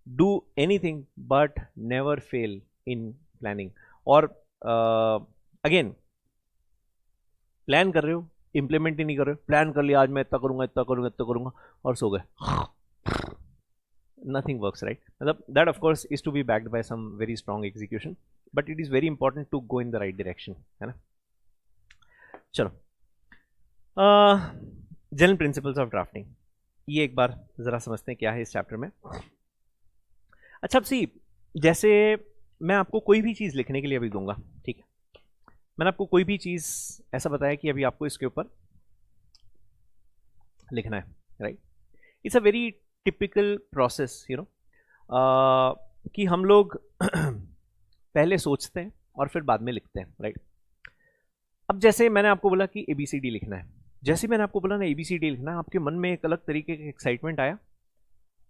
do anything but never fail in planning. और again, plan कर रहे हो, implement ही नहीं कर रहे हो। Plan कर लिया आज मैं इतना करूंगा इतना करूंगा इतना करूंगा, और सो गए, nothing works, right? मतलब that of course is to be backed by some very strong execution, but it is very important to go in the right direction, है ना। चलो, जनरल प्रिंसिपल्स ऑफ ड्राफ्टिंग। ये एक बार जरा समझते हैं क्या है इस चैप्टर में। अच्छा, अब सी, जैसे मैं आपको कोई भी चीज लिखने के लिए अभी दूंगा, ठीक है, मैंने आपको कोई भी चीज ऐसा बताया कि अभी आपको इसके ऊपर लिखना है, right. It's a very typical process, you know, कि हम लोग पहले सोचते हैं और फिर बाद में लिखते हैं, राइट। अब जैसे मैंने आपको बोला कि ABCD लिखना है, जैसे मैंने आपको बोला ना ABCD लिखना है, आपके मन में एक अलग तरीके का एक्साइटमेंट आया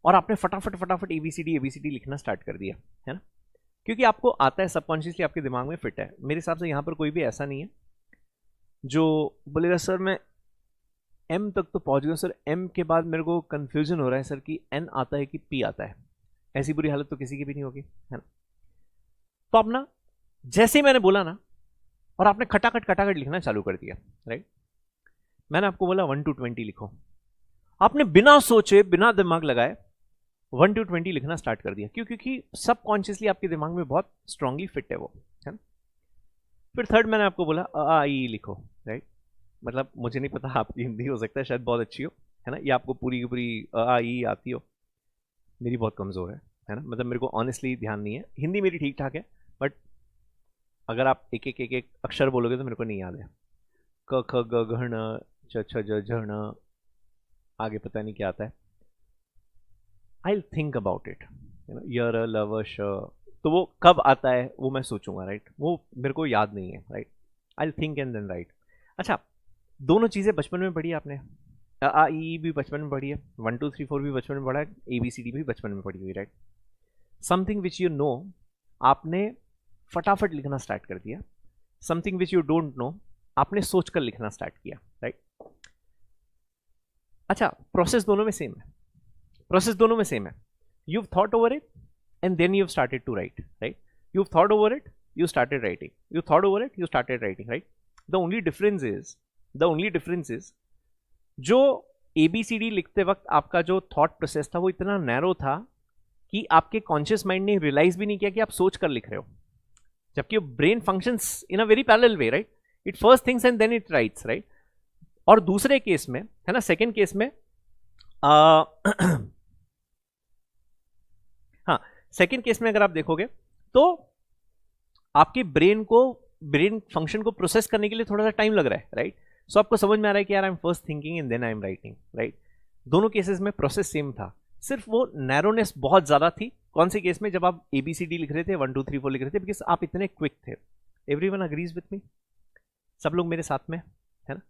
और आपने फटाफट फटाफट ABCD लिखना स्टार्ट कर दिया, है ना, क्योंकि आपको आता है, सबकॉन्शियसली आपके दिमाग में फिट है। मेरे हिसाब से यहाँ पर कोई भी ऐसा नहीं है जो बोलेगा सर मैं M तक तो पहुंच गया सर, M के बाद मेरे को कंफ्यूजन हो रहा है सर कि N आता है कि P आता है। ऐसी बुरी हालत तो किसी की भी नहीं होगी, है ना। तो आप ना, जैसे ही मैंने बोला ना, और आपने खटाखट लिखना चालू कर दिया, राइट। मैंने आपको बोला 1 to 20 लिखो, आपने बिना सोचे बिना दिमाग लगाए 1 to 20 लिखना स्टार्ट कर दिया। क्यों? क्योंकि सबकॉन्शियसली आपके दिमाग में बहुत स्ट्रांगली फिट है वो, है ना। फिर थर्ड मैंने आपको बोला अ आ ई लिखो, राइट। मतलब मुझे नहीं पता आपकी हिंदी हो सकता है शायद बहुत अच्छी हो, है ना, या आपको पूरी की पूरी अ आ ई आती हो। मेरी बहुत कमज़ोर है ना, मतलब मेरे को ऑनेस्टली ध्यान नहीं है, हिंदी मेरी ठीक ठाक है, बट अगर आप एक एक अक्षर बोलोगे तो मेरे को नहीं याद है। क ख ग घ ण च छ ज झ ण, आगे पता नहीं क्या आता है। आई थिंक अबाउट इट, यर लव श, तो वो कब आता है वो मैं सोचूंगा, राइट। वो मेरे को याद नहीं है, right. I think and then write. अच्छा, दोनों चीज़ें बचपन में पढ़ी आपने, अ आ ई भी बचपन में पढ़ी है, 1 2 3 4 भी बचपन में पढ़ा है, ABCD भी बचपन में पढ़ी हुई, right. Something which you know, आपने फटाफट लिखना स्टार्ट कर दिया। Something which you don't know, आपने सोचकर लिखना स्टार्ट किया, राइट। अच्छा, प्रोसेस दोनों में सेम है, प्रोसेस दोनों में सेम है। You've thought over it and then you've started to write, right? You've thought over it, you started writing. You thought over it, you started writing, right? The only difference is जो ABCD लिखते वक्त आपका जो thought process था वो इतना narrow था कि आपके कॉन्शियस माइंड ने रियलाइज भी नहीं किया कि आप सोच कर लिख रहे हो, जबकि brain functions in a very parallel way, right. It first thinks and then it writes, right. और दूसरे केस में, है ना, सेकेंड केस में हाँ, सेकेंड केस में अगर आप देखोगे तो आपके ब्रेन फंक्शन को प्रोसेस करने के लिए थोड़ा सा टाइम लग रहा है, राइट। सो आपको समझ में आ रहा है कि यार I am first thinking and then I am writing, right. दोनों केसेस में प्रोसेस सेम था, सिर्फ वो नैरोनेस बहुत ज्यादा थी। कौन से केस में? जब आप ABCD लिख रहे थे, 1 2 3 4 लिख रहे थे, बिकॉज आप इतने क्विक थे। Everyone agrees with me? सब लोग मेरे साथ में, है ना,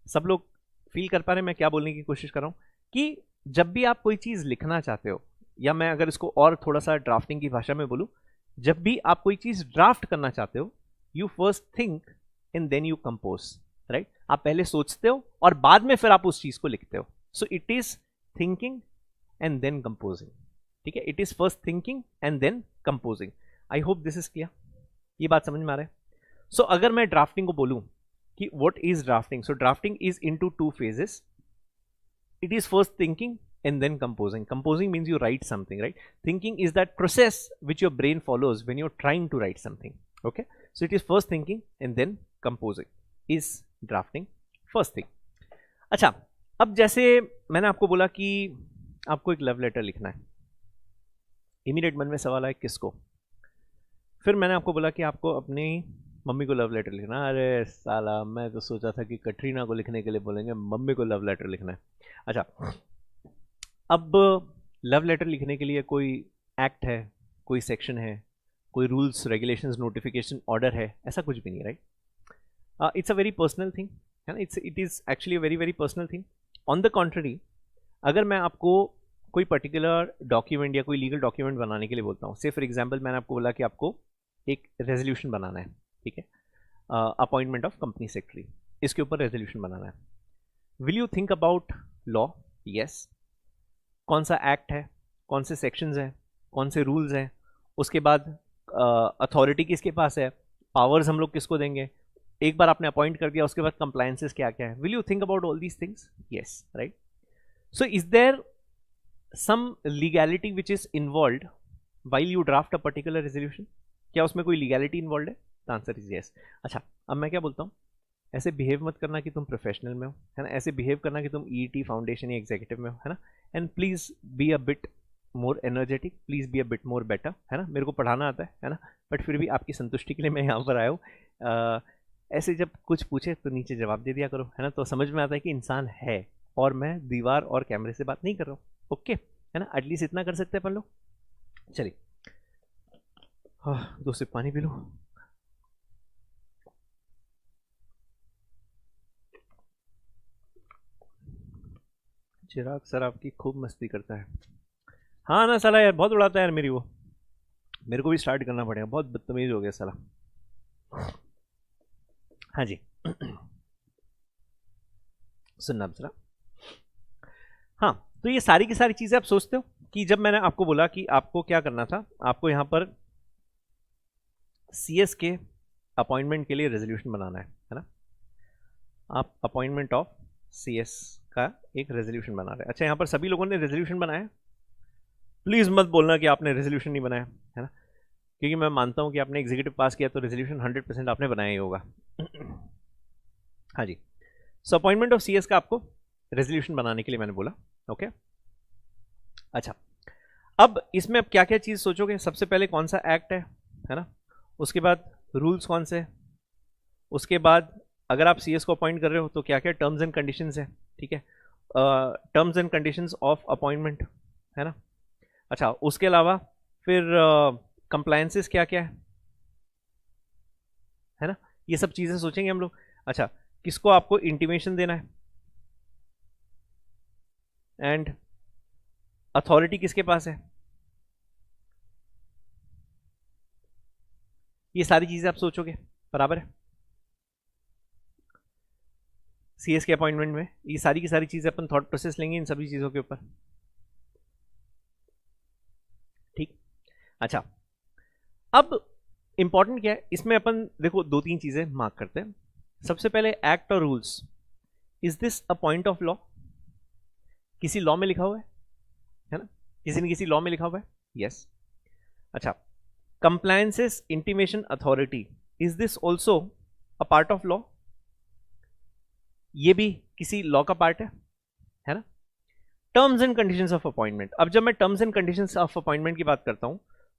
सब लोग फील कर पा रहे हैं मैं क्या बोलने की कोशिश कर रहा हूं, कि जब भी आप कोई चीज लिखना चाहते हो, या मैं अगर इसको और थोड़ा सा ड्राफ्टिंग की भाषा में बोलूं, जब भी आप कोई चीज ड्राफ्ट करना चाहते हो, you first think and then you compose, right. आप पहले सोचते हो और बाद में फिर आप उस चीज को लिखते हो। So it is thinking and then composing, ठीक है। It is first thinking and then composing. I hope this is clear, ये बात समझ में आ रहा है। सो अगर मैं ड्राफ्टिंग को बोलूं कि what is drafting, so drafting is into 2 phases. It is first thinking and then composing. Composing means you write something, right? Thinking is that process which your brain follows when you're trying to write something. Okay, so it is first thinking and then composing is drafting, first thing. अच्छा, अब जैसे मैंने आपको बोला कि आपको एक love letter लिखना है, इमीडिएट मन में सवाल आया किसको? फिर मैंने आपको बोला कि आपको अपनी मम्मी को लव लेटर लिखना। अरे साला, मैं तो सोचा था कि कटरीना को लिखने के लिए बोलेंगे, मम्मी को लव लेटर लिखना है। अच्छा, अब लव लेटर लिखने के लिए कोई एक्ट है, कोई सेक्शन है, कोई रूल्स रेगुलेशंस नोटिफिकेशन ऑर्डर है, ऐसा कुछ भी नहीं, right. It's a very personal thing, है ना, it is actually a very very personal thing. On the contrary, अगर मैं आपको कोई पर्टिकुलर डॉक्यूमेंट या कोई लीगल डॉक्यूमेंट बनाने के लिए बोलता हूँ, से फॉर एग्जाम्पल मैंने आपको बोला कि आपको एक रेजोल्यूशन बनाना है, ठीक है, अपॉइंटमेंट ऑफ कंपनी सेक्रेटरी, इसके ऊपर रेजोल्यूशन बनाना है। Will you think about law? Yes. कौन सा एक्ट है, कौन से सेक्शंस हैं, कौन से रूल्स हैं, उसके बाद अथॉरिटी किसके पास है, पावर्स हम लोग किसको देंगे, एक बार आपने अपॉइंट कर दिया उसके बाद कंप्लायंसेस क्या क्या है। Will you think about all these things? Yes, right. So is there some legality which is involve while you draft a particular resolution? क्या उसमें कोई लीगैलिटी इन्वॉल्व है? The answer is yes. अच्छा, अब मैं क्या बोलता हूँ ऐसे बिहेव मत करना कि तुम प्रोफेशनल में हो, है ना, ऐसे बिहेव करना कि तुम ईईटी फाउंडेशन या एग्जीक्यूटिव में हो, है ना, and please be a bit more energetic, please be a bit more better, है ना, मेरे को पढ़ाना आता है ना, बट फिर भी आपकी संतुष्टि के लिए मैं यहाँ पर आया हूँ। ऐसे जब कुछ पूछे तो नीचे जवाब दे दिया करो, है ना, तो समझ में आता है कि इंसान है और मैं दीवार और कैमरे से बात नहीं कर रहा हूँ। ओके, है ना, एटलीस्ट इतना कर सकते हैं अपन लोग। चलिए, हाँ, 2 सिप पानी पी लो। चिराग सर आपकी खूब मस्ती करता है। हाँ ना साला यार, बहुत उड़ाता है यार मेरी वो, मेरे को भी स्टार्ट करना पड़ेगा, बहुत बदतमीज हो गया साला। हाँ जी सुनना जरा। हाँ, तो ये सारी की सारी चीज़ें आप सोचते हो कि जब मैंने आपको बोला कि आपको क्या करना था, आपको यहाँ पर CS के अपॉइंटमेंट के लिए रेजोल्यूशन बनाना है ना, आप अपॉइंटमेंट ऑफ CS का एक रेजोल्यूशन बना रहे हैं। अच्छा, यहाँ पर सभी लोगों ने रेजोल्यूशन बनाया, प्लीज़ मत बोलना कि आपने रेजोल्यूशन नहीं बनाया, है ना, क्योंकि मैं मानता हूँ कि आपने एग्जीक्यूटिव पास किया तो रेजोल्यूशन 100% आपने बनाया ही होगा। हाँ जी, सो अपॉइंटमेंट ऑफ CS का आपको रेजोल्यूशन बनाने के लिए मैंने बोला। ओके, अच्छा, अब इसमें अब क्या क्या चीज़ सोचोगे, सबसे पहले कौन सा एक्ट है ना, उसके बाद रूल्स कौन से, उसके बाद अगर आप CS को अपॉइंट कर रहे हो तो क्या क्या टर्म्स एंड कंडीशंस है, ठीक है, terms and conditions of appointment, है ना। अच्छा, उसके अलावा फिर कंप्लायंसेस क्या क्या है ना, ये सब चीज़ें सोचेंगे हम लोग। अच्छा, किसको आपको इंटीमेशन देना है एंड अथॉरिटी किसके पास है, ये सारी चीज़ें आप सोचोगे, बराबर है। CS के अपॉइंटमेंट में ये सारी की सारी चीज़ें अपन थॉट प्रोसेस लेंगे इन सभी चीज़ों के ऊपर, ठीक। अच्छा, अब इंपॉर्टेंट क्या है इसमें, अपन देखो 2-3 चीज़ें मार्क करते हैं। सबसे पहले एक्ट और rules, is this a point of law, किसी लॉ में लिखा हुआ है ना, किसी न किसी लॉ में लिखा हुआ है, यस। अच्छा, compliances intimation authority, is this also a part of law, ये भी किसी लॉ का पार्ट है ना। Terms and conditions of appointment, अब जब मैं terms and conditions of appointment की बात करता हूं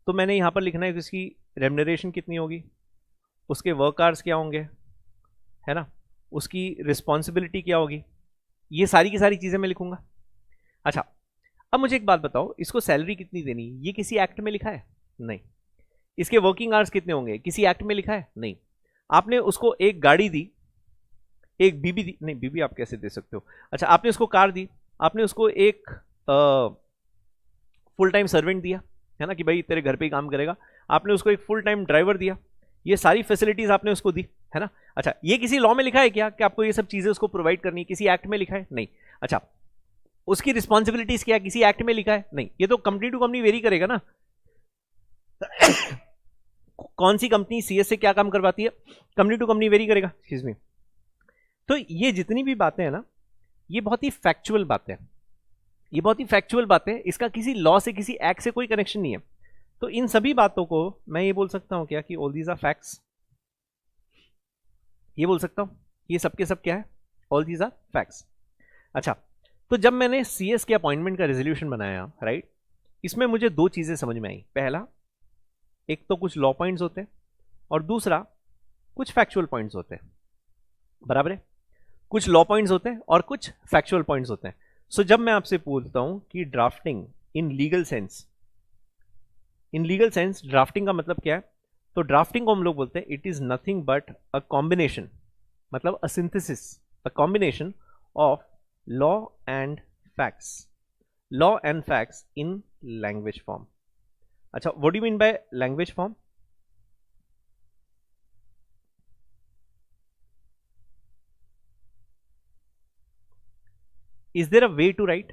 तो मैंने यहां पर लिखना है कि उसकी रेम्यूनरेशन कितनी होगी, उसके वर्क आवर्स क्या होंगे, है ना, उसकी रिस्पॉन्सिबिलिटी क्या होगी, ये सारी की सारी चीजें मैं लिखूंगा। अच्छा, अब मुझे एक बात बताओ, इसको सैलरी कितनी देनी, ये किसी एक्ट में लिखा है, नहीं। इसके वर्किंग आवर्स कितने होंगे, किसी एक्ट में लिखा है, नहीं। आपने उसको एक गाड़ी दी, एक बीबी दी, नहीं बीबी आप कैसे दे सकते हो, अच्छा आपने उसको कार दी, आपने उसको एक फुल टाइम सर्वेंट दिया, है ना, कि भाई तेरे घर पे ही काम करेगा, आपने उसको एक फुल टाइम ड्राइवर दिया, ये सारी फैसिलिटीज आपने उसको दी, है ना। अच्छा, ये किसी लॉ में लिखा है क्या कि आपको ये सब चीजें उसको प्रोवाइड करनी है, किसी एक्ट में लिखा है, नहीं। अच्छा, उसकी रिस्पॉन्सिबिलिटीज क्या, किसी एक्ट में लिखा है, नहीं। ये तो कंपनी टू कंपनी वेरी करेगा ना, कौन सी कंपनी CS से क्या काम करवाती है, कंपनी टू कंपनी वेरी करेगा, एक्सक्यूज मी। तो ये जितनी भी बातें हैं ना, ये बहुत ही फैक्चुअल बातें हैं, ये बहुत ही फैक्चुअल बातें, इसका किसी लॉ से किसी एक्ट से कोई कनेक्शन नहीं है। तो इन सभी बातों को मैं ये बोल सकता हूं क्या कि ऑल दीज आर फैक्ट्स, ये बोल सकता हूं ये सब के सब क्या है, ऑल दीज आर फैक्ट्स। अच्छा, तो जब मैंने CS के अपॉइंटमेंट का रेजोल्यूशन बनाया, राइट, इसमें मुझे 2 चीजें समझ में आई। पहला, एक तो कुछ लॉ पॉइंट्स होते हैं और दूसरा कुछ फैक्चुअल पॉइंट्स होते हैं, बराबर है, कुछ लॉ पॉइंट्स होते हैं और कुछ फैक्चुअल पॉइंट्स होते हैं। सो जब मैं आपसे पूछता हूं कि drafting in legal sense, in legal sense drafting का मतलब क्या है, तो ड्राफ्टिंग को हम लोग बोलते हैं it is nothing but a combination, मतलब a synthesis, a combination of law and facts, law and facts in language form. अच्छा, what do you mean by language form, is there a way to write,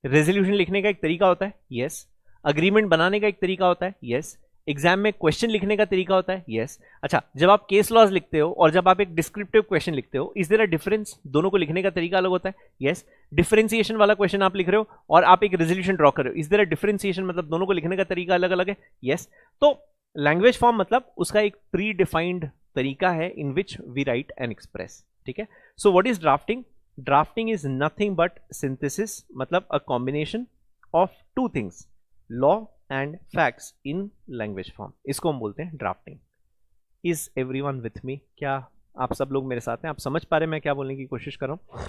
resolution लिखने का एक तरीका होता है, yes. Agreement बनाने का एक तरीका होता है, यस। एग्जाम में क्वेश्चन लिखने का तरीका होता है, यस। अच्छा, जब आप केस लॉज लिखते हो और जब आप एक डिस्क्रिप्टिव क्वेश्चन लिखते हो, इज देयर अ डिफरेंस, दोनों को लिखने का तरीका अलग होता है, यस। डिफरेंशिएशन वाला क्वेश्चन आप लिख रहे हो और आप एक रेजोल्यूशन ड्रॉ कर रहे हो, इज देयर अ डिफरेंशिएशन, मतलब दोनों को लिखने का तरीका अलग अलग है, यस। तो लैंग्वेज फॉर्म मतलब उसका एक प्री डिफाइंड तरीका है in which we write and express, ठीक है। So what is drafting? Drafting is nothing but synthesis, मतलब a combination of two things, law and facts in language form, इसको हम बोलते हैं drafting. Is everyone with me? क्या आप सब लोग मेरे साथ हैं? आप समझ पा रहे हैं मैं क्या बोलने की कोशिश कर रहा हूं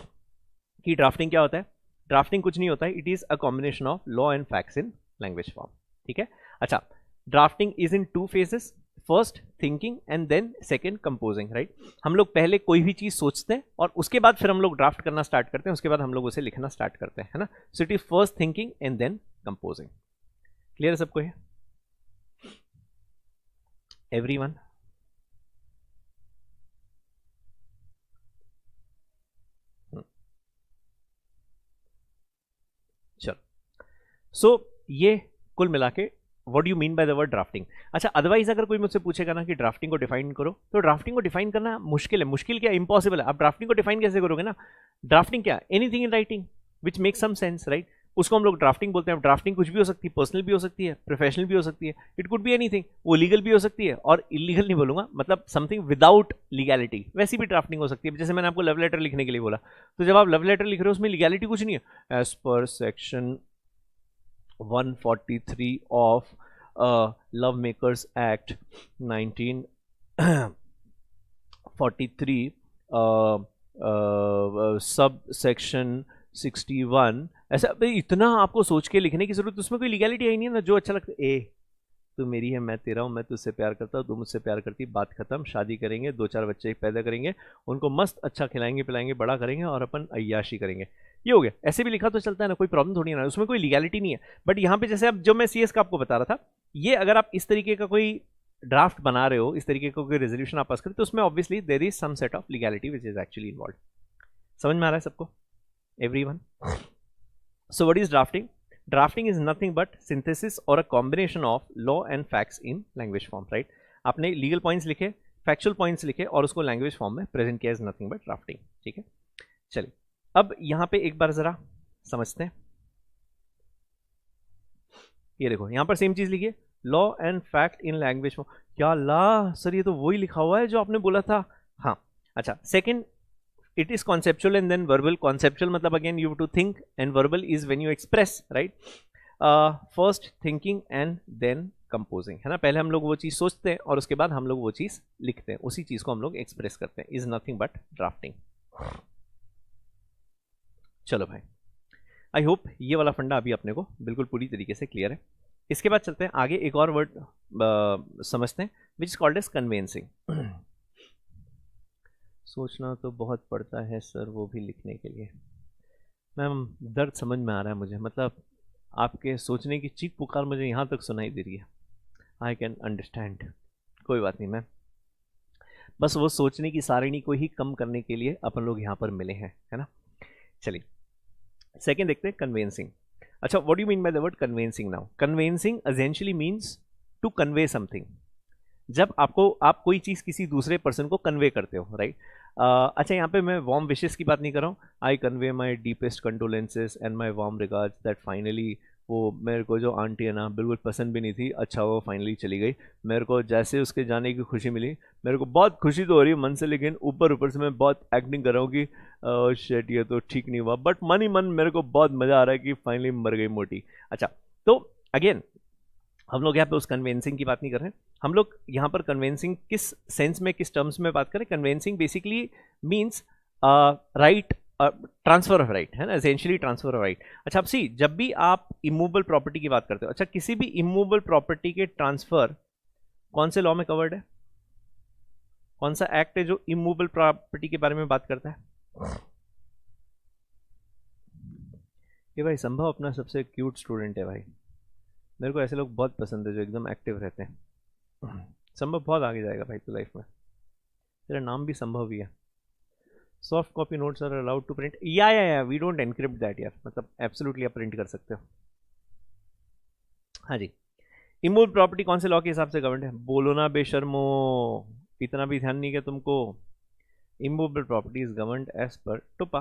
कि ड्राफ्टिंग क्या होता है? ड्राफ्टिंग कुछ नहीं होता है, it is a combination of law and facts in language form, ठीक है। अच्छा, drafting is in two phases, first thinking and then second composing, right. हम लोग पहले कोई भी चीज सोचते हैं और उसके बाद फिर हम लोग ड्राफ्ट करना स्टार्ट करते हैं, उसके बाद हम लोग उसे लिखना स्टार्ट करते हैं, है ना। So it is first thinking and then composing. Clear है सबको ये? एवरीवन? चलो, सो ये कुल मिला के what do you mean by the word drafting. अच्छा, अदरवाइज अगर कोई मुझसे पूछेगा ना कि ड्राफ्टिंग को डिफाइन करो, तो ड्राफ्टिंग को डिफाइन करना मुश्किल है। मुश्किल क्या, इम्पॉसिबल है। आप ड्राफ्टिंग को डिफाइन कैसे करोगे ना? ड्राफ्टिंग क्या? Anything in writing which make some sense, right, उसको हम लोग ड्राफ्टिंग बोलते हैं। ड्राफ्टिंग कुछ भी हो सकती है, पर्सनल भी हो सकती है, प्रोफेशनल भी हो सकती है, इट कुड बी एनीथिंग। वो लीगल भी हो सकती है, और इलीगल नहीं बोलूंगा, मतलब समथिंग विदाउट लीगैलिटी, वैसी भी ड्राफ्टिंग हो सकती है। जैसे मैंने आपको लव लेटर लिखने के लिए बोला, तो जब आप लव लेटर लिख रहे हो उसमें लीगैलिटी कुछ नहीं है। As per section 143 of love makers act 1943 sub section 61, ऐसा भाई इतना आपको सोच के लिखने की जरूरत, उसमें कोई लीगैलिटी है ही नहीं है ना। जो अच्छा लगता है, ए तू मेरी है मैं तेरा हूँ, मैं तुझसे प्यार करता हूँ तू मुझसे प्यार करती, बात खत्म, शादी करेंगे, 2-4 बच्चे पैदा करेंगे, उनको मस्त अच्छा खिलाएंगे पिलाएंगे, बड़ा करेंगे और अपन अय्याशी करेंगे, ये हो गया। ऐसे भी लिखा तो चलता है ना, कोई प्रॉब्लम थोड़ी ना, उसमें कोई लीगैलिटी नहीं है। बट यहाँ पे जैसे अब जो मैं CS का आपको बता रहा था, ये अगर आप इस तरीके का कोई ड्राफ्ट बना रहे हो, इस तरीके का कोई रेजोल्यूशन आप पास करें, तो उसमें obviously there is some set of legality which is actually involve. समझ में आ रहा है सबको? Everyone? So what is drafting? Drafting is nothing but synthesis or a combination of law and facts in language form, right? आपने legal points लिखे, factual points लिखे और उसको language form में present किया is nothing but drafting, ठीक है। चलिए, अब यहाँ पे एक बार जरा समझते हैं। ये देखो, यहाँ पर सेम चीज लिखिए, law and fact in language form. क्या ला सर, ये तो वही लिखा हुआ है जो आपने बोला था। हाँ, अच्छा, second, it is conceptual and then verbal. Conceptual मतलब again you have to think, and verbal is when you express, right? First thinking and then composing, है ना। पहले हम लोग वो चीज़ सोचते हैं और उसके बाद हम लोग वो चीज़ लिखते हैं, उसी चीज़ को हम लोग एक्सप्रेस करते हैं। is nothing but drafting। चलो भाई, आई होप ये वाला फंडा अभी अपने को बिल्कुल पूरी तरीके से क्लियर है। इसके बाद चलते हैं आगे, एक और वर्ड समझते हैं which is called as conveyancing. सोचना तो बहुत पड़ता है सर वो भी लिखने के लिए। मैम, दर्द समझ में आ रहा है मुझे, मतलब आपके सोचने की चीख पुकार मुझे यहाँ तक सुनाई दे रही है। आई कैन अंडरस्टैंड, कोई बात नहीं मैम, बस वो सोचने की सारिणी को ही कम करने के लिए अपन लोग यहाँ पर मिले हैं, है ना। चलिए, सेकेंड देखते हैं, कन्वेंसिंग। अच्छा, what do you mean by the word conveyancing now? Conveyancing essentially means to convey something. जब आप कोई चीज़ किसी दूसरे पर्सन को कन्वे करते हो, राइट। अच्छा, यहाँ पे मैं वार्म विशेस की बात नहीं कर रहा हूँ। I convey my deepest condolences and my warm regards that finally, वो मेरे को जो आंटी है ना बिल्कुल पसंद भी नहीं थी, अच्छा वो फाइनली चली गई। मेरे को जैसे उसके जाने की खुशी मिली, मेरे को बहुत खुशी तो हो रही है मन से, लेकिन ऊपर से मैं बहुत एक्टिंग कर रहा हूँ कि शेट ये तो ठीक नहीं हुआ, बट मन ही मन मेरे को बहुत मज़ा आ रहा है कि फाइनली मर गई मोटी। अच्छा, तो अगेन हम लोग यहाँ पे उस कन्वेंसिंग की बात नहीं कर रहे हैं, हम लोग यहाँ पर कन्वेंसिंग किस सेंस में, किस टर्म्स में बात करें। Convincing basically means right, transfer of right, है ना, एसेंशियली ट्रांसफर ऑफ राइट। अच्छा, अब सी, जब भी आप इमूवेबल प्रॉपर्टी की बात करते हो, अच्छा किसी भी इमूवेबल प्रॉपर्टी के ट्रांसफर कौन से लॉ में कवर्ड है? कौन सा एक्ट है जो इमूवेबल प्रॉपर्टी के बारे में बात करता है? ये भाई संभव अपना सबसे क्यूट स्टूडेंट है भाई, मेरे को ऐसे लोग बहुत पसंद है जो एकदम एक्टिव रहते हैं। संभव बहुत आगे जाएगा भाई तो लाइफ में, तेरा नाम भी संभव ही है। Soft copy notes are allowed to print, या वी डोंट एनक्रिप्ट दैट यार, मतलब एब्सोल्युटली आप प्रिंट कर सकते हो। हाँ जी, इमूवेबल प्रॉपर्टी कौन से लॉ के हिसाब से गवर्नड है? बोलो ना बेशर्मो, इतना भी ध्यान नहीं किया तुमको। Immovable property is governed as per TOPA.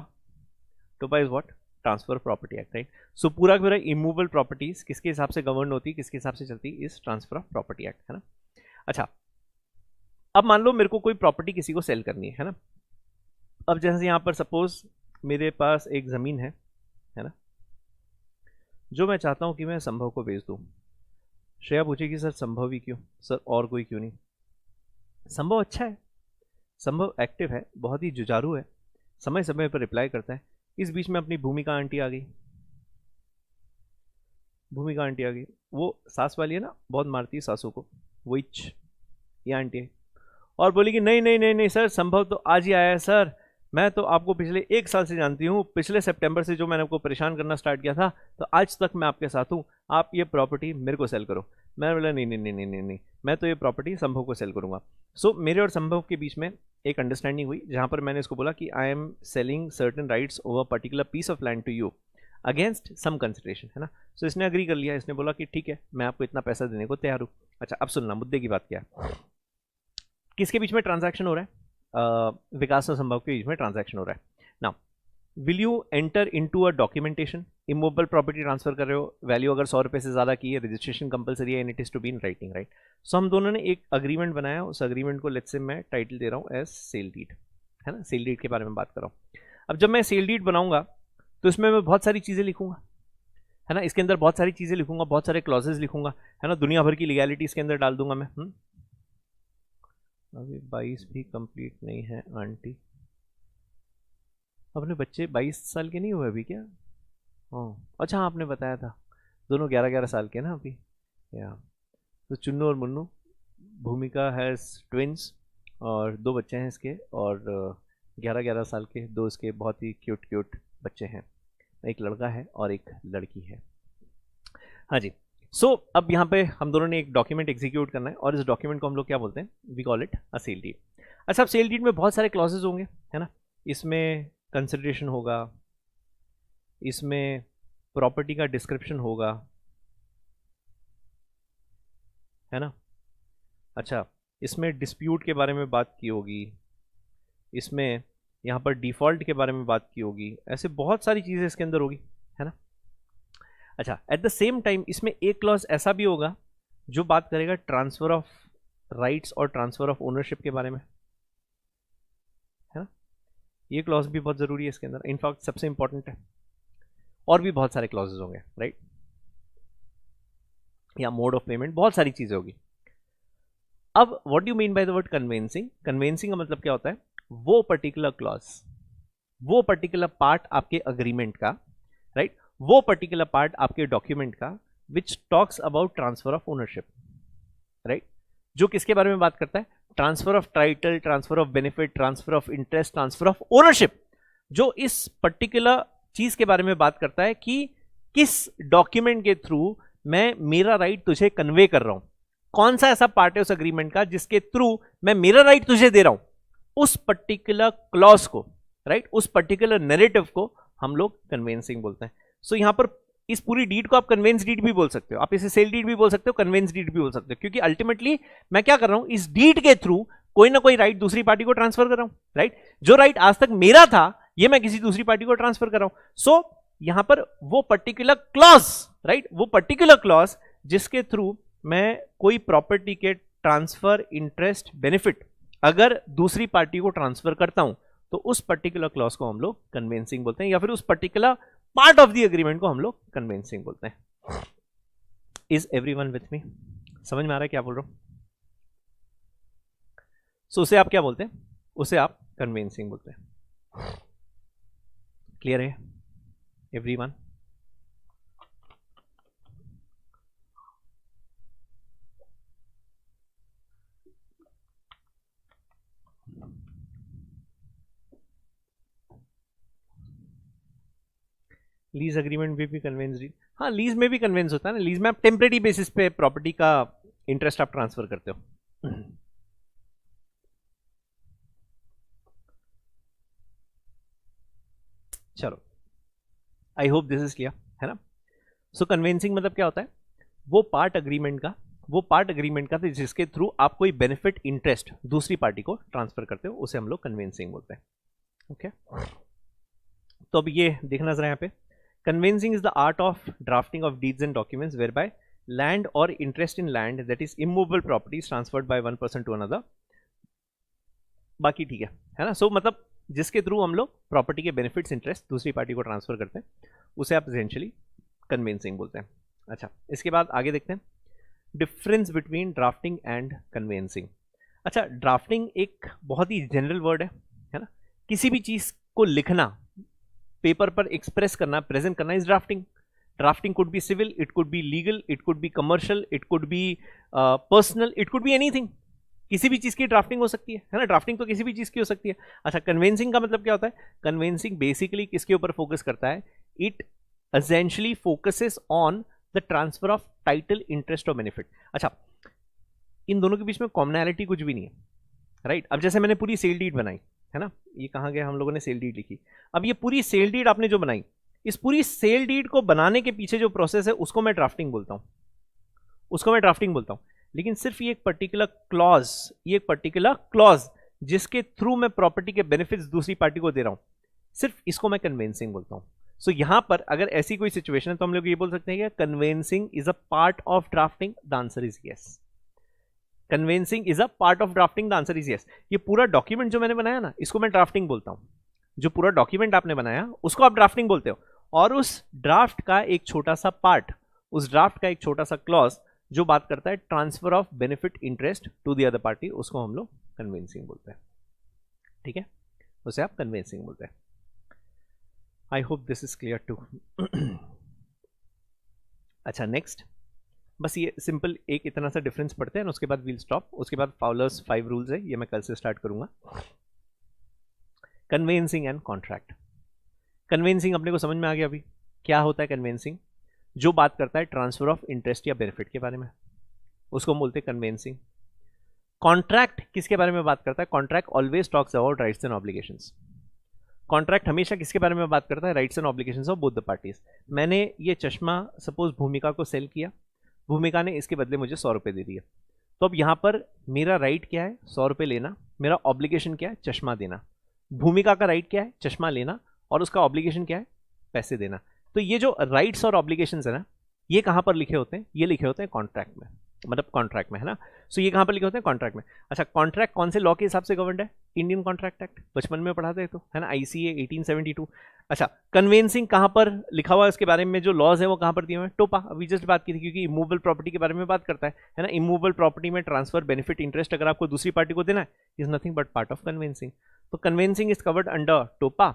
TOPA is what? Transfer property act, right. So पूरा पूरा इमूवेबल प्रॉपर्टीज किसके हिसाब से गवर्न होती है, किसके हिसाब से चलती है? इस ट्रांसफर ऑफ प्रॉपर्टी एक्ट, है ना। अच्छा, अब मान लो मेरे को कोई प्रॉपर्टी किसी को सेल करनी है ना। अब जैसे यहाँ पर सपोज मेरे पास एक ज़मीन है ना, जो मैं चाहता हूँ कि मैं संभव को बेच दूँ। श्रेया पूछेगी सर संभव ही क्यों, सर और कोई क्यों नहीं? संभव अच्छा है, संभव एक्टिव है, बहुत ही जुझारू है, समय समय पर रिप्लाई करता है। इस बीच में अपनी भूमिका आंटी आ गई। भूमिका आंटी आ गई, वो सास वाली है ना, बहुत मारती है सासू को, वो ये आंटी है, और बोलेगी नहीं नहीं नहीं नहीं सर, संभव तो आज ही आया है सर, मैं तो आपको पिछले 1 साल से जानती हूँ, पिछले सितंबर से जो मैंने आपको परेशान करना स्टार्ट किया था, तो आज तक मैं आपके साथ हूँ, आप ये प्रॉपर्टी मेरे को सेल करो। मैंने बोला नहीं नहीं नहीं नहीं नहीं नहीं, मैं तो ये प्रॉपर्टी संभव को सेल करूँगा। सो मेरे और संभव के बीच में एक अंडरस्टैंडिंग हुई, जहाँ पर मैंने इसको बोला कि I am selling certain rights over particular piece of land to you against some consideration, है ना। सो इसने अग्री कर लिया, इसने बोला कि ठीक है मैं आपको इतना पैसा देने को तैयार हूँ। अच्छा अब सुनना, मुद्दे की बात क्या है, किसके बीच में ट्रांजैक्शन हो रहा है? विकास और संभव के बीच में ट्रांजैक्शन हो रहा है। Now will you enter into a documentation? Immovable property transfer कर रहे हो, वैल्यू अगर 100 रुपये से ज़्यादा की है, रजिस्ट्रेशन कंपलसरी है, and it is to be in writing, right. So हम दोनों ने एक अग्रीमेंट बनाया, उस अग्रीमेंट को लेट्स से मैं टाइटल दे रहा हूँ एज सेल डीड, है ना, सेल डीड के बारे में बात कर रहा हूँ। अब जब मैं सेल डीड बनाऊंगा तो इसमें मैं बहुत सारी चीज़ें लिखूंगा, है ना, इसके अंदर बहुत सारी चीज़ें लिखूंगा, बहुत सारे क्लॉजेज लिखूंगा, है ना, दुनिया भर की लीगैलिटी इसके अंदर डाल दूंगा मैं। अभी 22 भी कंप्लीट नहीं है आंटी, अपने बच्चे 22 साल के नहीं हुए अभी क्या? हाँ अच्छा, हाँ आपने बताया था, दोनों 11-11 साल के ना अभी, या तो चुन्नू और मुन्नू, भूमिका हैज़ ट्विंस और 2 बच्चे हैं इसके, और 11-11 साल के 2 इसके बहुत ही क्यूट क्यूट बच्चे हैं, एक लड़का है और एक लड़की है। हाँ जी, सो अब यहाँ पे हम दोनों ने एक डॉक्यूमेंट एग्जीक्यूट करना है, और इस डॉक्यूमेंट को हम लोग क्या बोलते हैं? We call it a sale deed. अच्छा अब सेल डीड में बहुत सारे क्लॉजेज होंगे, है ना, इसमें कंसिडरेशन होगा, इसमें प्रॉपर्टी का डिस्क्रिप्शन होगा, है ना। अच्छा इसमें डिस्प्यूट के बारे में बात की होगी, इसमें यहाँ पर डिफ़ॉल्ट के बारे में बात की होगी, ऐसे बहुत सारी चीज़ें इसके अंदर होगी, है ना। अच्छा एट द सेम टाइम इसमें एक क्लॉज ऐसा भी होगा जो बात करेगा ट्रांसफर ऑफ राइट्स और ट्रांसफर ऑफ ओनरशिप के बारे में, है ना। ये क्लॉज भी बहुत ज़रूरी है इसके अंदर, इनफैक्ट सबसे इंपॉर्टेंट है, और भी बहुत सारे क्लॉजेज होंगे, राइट, या मोड ऑफ पेमेंट, बहुत सारी चीज़ें होगी। अब what do you mean by the word convincing? Convincing का मतलब क्या होता है? वो पर्टिकुलर क्लॉज, वो पर्टिकुलर पार्ट आपके अग्रीमेंट का, राइट, वो पर्टिकुलर पार्ट आपके डॉक्यूमेंट का which talks about transfer of ownership, right, जो किसके बारे में बात करता है? Transfer of title, transfer of benefit, transfer of interest, transfer of ownership, जो इस पर्टिकुलर चीज के बारे में बात करता है कि किस डॉक्यूमेंट के थ्रू मैं मेरा राइट तुझे कन्वे कर रहा हूं, कौन सा ऐसा पार्ट है उस अग्रीमेंट का जिसके थ्रू मैं मेरा राइट तुझे दे रहा हूं, उस पर्टिकुलर क्लॉज को, राइट, उस पर्टिकुलर नैरेटिव को हम लोग कन्वेंसिंग बोलते हैं। सो यहां पर इस पूरी डीड को आप कन्वेंस डीड भी बोल सकते हो, आप इसे सेल डीड भी बोल सकते हो, कन्वेंस डीड भी बोल सकते हो, क्योंकि अल्टीमेटली मैं क्या कर रहा हूं, इस डीड के थ्रू कोई ना कोई राइट दूसरी पार्टी को ट्रांसफर कर रहा हूं, राइट, जो राइट आज तक मेरा था ये मैं किसी दूसरी पार्टी को ट्रांसफर कर रहा हूं। सो यहां पर वो पर्टिकुलर क्लॉज, राइट, वो पर्टिकुलर क्लॉज जिसके थ्रू मैं कोई प्रॉपर्टी के ट्रांसफर, इंटरेस्ट, बेनिफिट अगर दूसरी पार्टी को ट्रांसफर करता हूं तो उस पर्टिकुलर क्लॉज को हम लोग कन्वेंसिंग बोलते हैं, या फिर उस particular part of the agreement को हम लोग कन्वेंसिंग बोलते हैं। इज एवरीवन विथ मी? समझ में आ रहा है क्या बोल रहा हूं? सो उसे आप क्या बोलते हैं? उसे आप कन्वेंसिंग बोलते हैं। क्लियर है एवरीवन? लीज अग्रीमेंट में भी कन्वेंस, हाँ लीज में भी कन्वेंस होता है ना, लीज में आप टेम्परेरी बेसिस पे प्रॉपर्टी का इंटरेस्ट आप ट्रांसफर करते हो। चलो आई होप दिस इज क्लियर, है ना। सो कन्वेंसिंग मतलब क्या होता है? वो पार्ट अग्रीमेंट का जिसके थ्रू आप कोई बेनिफिट, इंटरेस्ट दूसरी पार्टी को ट्रांसफर करते हो, उसे हम लोग कन्वेंसिंग बोलते हैं। ओके तो अब ये देखना जरा यहाँ पे, conveyancing is the art of drafting of deeds and documents whereby land or interest in land, that is immovable property, is transferred by one person to another बाकी ठीक है ना। सो मतलब जिसके थ्रू हम लोग प्रॉपर्टी के बेनिफिट्स इंटरेस्ट दूसरी पार्टी को ट्रांसफर करते हैं उसे आप एसेंशियली कन्वेंसिंग बोलते हैं। अच्छा, इसके बाद आगे देखते हैं difference between drafting and convincing. अच्छा, ड्राफ्टिंग एक बहुत ही जनरल वर्ड है ना। किसी भी चीज को लिखना, पेपर पर एक्सप्रेस करना, प्रेजेंट करना is drafting. Drafting could be civil, it could be legal, it could be commercial, it could be personal, it could be anything. किसी भी चीज की ड्राफ्टिंग हो सकती है ना। ड्राफ्टिंग तो किसी भी चीज की हो सकती है। अच्छा, कन्वेंसिंग का मतलब क्या होता है? कन्वेंसिंग बेसिकली किसके ऊपर फोकस करता है? It essentially focuses on the transfer of title, interest और बेनिफिट। अच्छा, इन दोनों के बीच में कॉमनैलिटी कुछ भी नहीं है, राइट। अब जैसे मैंने पूरी सेल डीड बनाई है ना, ये कहाँ गया, हम लोगों ने सेल डीड लिखी। अब ये पूरी सेल डीड आपने जो बनाई, इस पूरी सेल डीड को बनाने के पीछे जो प्रोसेस है उसको मैं ड्राफ्टिंग बोलता हूं, उसको मैं ड्राफ्टिंग बोलता हूं। लेकिन सिर्फ ये एक पर्टिकुलर क्लॉज, ये एक पर्टिकुलर क्लॉज जिसके थ्रू मैं प्रॉपर्टी के बेनिफिट्स दूसरी पार्टी को दे रहा हूं, सिर्फ इसको मैं कन्वेंसिंग बोलता हूं। सो यहां पर अगर ऐसी कोई सिचुएशन है तो हम लोग ये बोल सकते हैं कि convincing is a part of drafting. The answer is yes. Convincing is a part of drafting. The answer is yes. ये पूरा डॉक्यूमेंट जो मैंने बनाया ना, इसको मैं ड्राफ्टिंग बोलता हूं। जो पूरा डॉक्यूमेंट आपने बनाया उसको आप ड्राफ्टिंग बोलते हो, और उस ड्राफ्ट का एक छोटा सा पार्ट, उस ड्राफ्ट का एक छोटा सा क्लॉज जो बात करता है transfer of benefit interest to the other party, उसको हम लोग कन्वेंसिंग बोलते हैं। ठीक है, उसे आप कन्वेंसिंग बोलते हैं। I hope this is clear too. अच्छा, नेक्स्ट बस ये सिंपल एक इतना सा डिफरेंस पढ़ते हैं, उसके बाद वील स्टॉप। उसके बाद फाउलर्स 5 रूल्स है, ये मैं कल से स्टार्ट करूंगा। Convincing and contract. कन्वेंसिंग अपने को समझ में आ गया अभी क्या होता है। कन्वेंसिंग जो बात करता है ट्रांसफर ऑफ इंटरेस्ट या बेनिफिट के बारे में, उसको बोलते हैं कन्वेंसिंग। कॉन्ट्रैक्ट किसके बारे में बात करता है? Contract always talks about rights and obligations. Contract हमेशा किसके बारे में बात करता है? Rights and obligations of both the parties. मैंने ये चश्मा सपोज भूमिका को सेल किया, भूमिका ने इसके बदले मुझे 100 रुपये दे दिए। तो अब यहाँ पर मेरा राइट क्या है? 100 रुपये लेना। मेरा ऑब्लिगेशन क्या है? चश्मा देना। भूमिका का राइट क्या है? चश्मा लेना। और उसका ऑब्लिगेशन क्या है? पैसे देना। तो ये जो राइट्स और ऑब्लिगेशंस है ना, ये कहाँ पर लिखे होते हैं? ये लिखे होते हैं कॉन्ट्रैक्ट में, मतलब कॉन्ट्रैक्ट में, है ना। सो ये कहाँ पर लिखे होते हैं? कॉन्ट्रैक्ट में। अच्छा, कॉन्ट्रैक्ट कौन से लॉ के हिसाब से गवर्नड है? इंडियन कॉन्ट्रैक्ट एक्ट, बचपन में पढ़ाते हैं तो, है ना, ICA 1872। अच्छा, कन्वेंसिंग कहाँ पर लिखा हुआ है? उसके बारे में जो लॉज है वो कहाँ पर दिए हुए हैं? टोपा, अभी जस्ट बात की थी, क्योंकि इमूवेबल प्रॉपर्टी के बारे में बात करता है ना। इमूवेबल प्रॉपर्टी में ट्रांसफर, बेनिफिट, इंटरेस्ट अगर आपको दूसरी पार्टी को देना है, is nothing but part of conveyancing. तो conveyancing is covered under TOPA,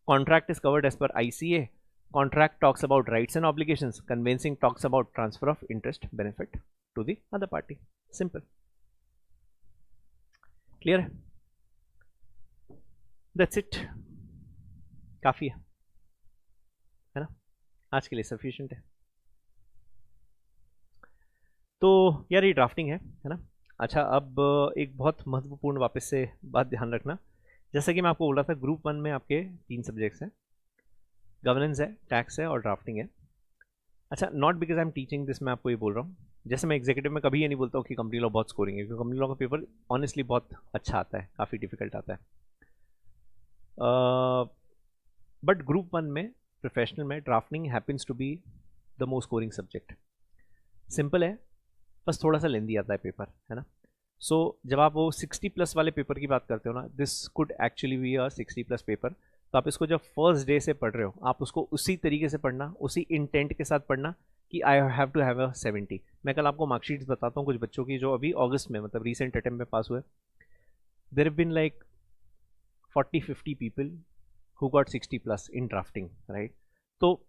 contract is covered as per ICA, contract talks about rights and obligations, conveyancing talks about transfer of interest benefit to the other party. Simple, clear है? That's it, काफी है ना, आज के लिए sufficient है। तो यार ये ड्राफ्टिंग है ना। अच्छा, अब एक बहुत महत्वपूर्ण वापस से बात ध्यान रखना, जैसा कि मैं आपको बोल रहा था, ग्रुप 1 में आपके 3 सब्जेक्ट्स हैं, गवर्नेंस है, टैक्स है और ड्राफ्टिंग है। अच्छा, not because I am teaching this, मैं आपको ये बोल रहा हूँ, जैसे मैं एग्जीक्यूटिव में कभी ये नहीं बोलता हूँ कि कंपनी लॉ बहुत स्कोरिंग है, क्योंकि कंपनी लॉ का पेपर ऑनेस्टली बहुत अच्छा आता है, काफ़ी डिफिकल्ट आता है। बट ग्रुप 1 में, प्रोफेशनल में, drafting happens to be the most scoring subject. Simple है, बस थोड़ा सा लेंदी आता है पेपर, है ना। सो जब आप वो 60+ वाले पेपर की बात करते हो ना, this could actually be a 60+ paper. तो आप इसको जब फर्स्ट डे से पढ़ रहे हो, आप उसको उसी तरीके से पढ़ना, उसी इंटेंट के साथ पढ़ना कि I have to have a 70। मैं कल आपको मार्कशीट्स बताता हूँ कुछ बच्चों की जो अभी अगस्त में, मतलब रिसेंट अटेम्प्ट में पास हुए। There have been like 40-50 people who got 60+ in drafting, right. तो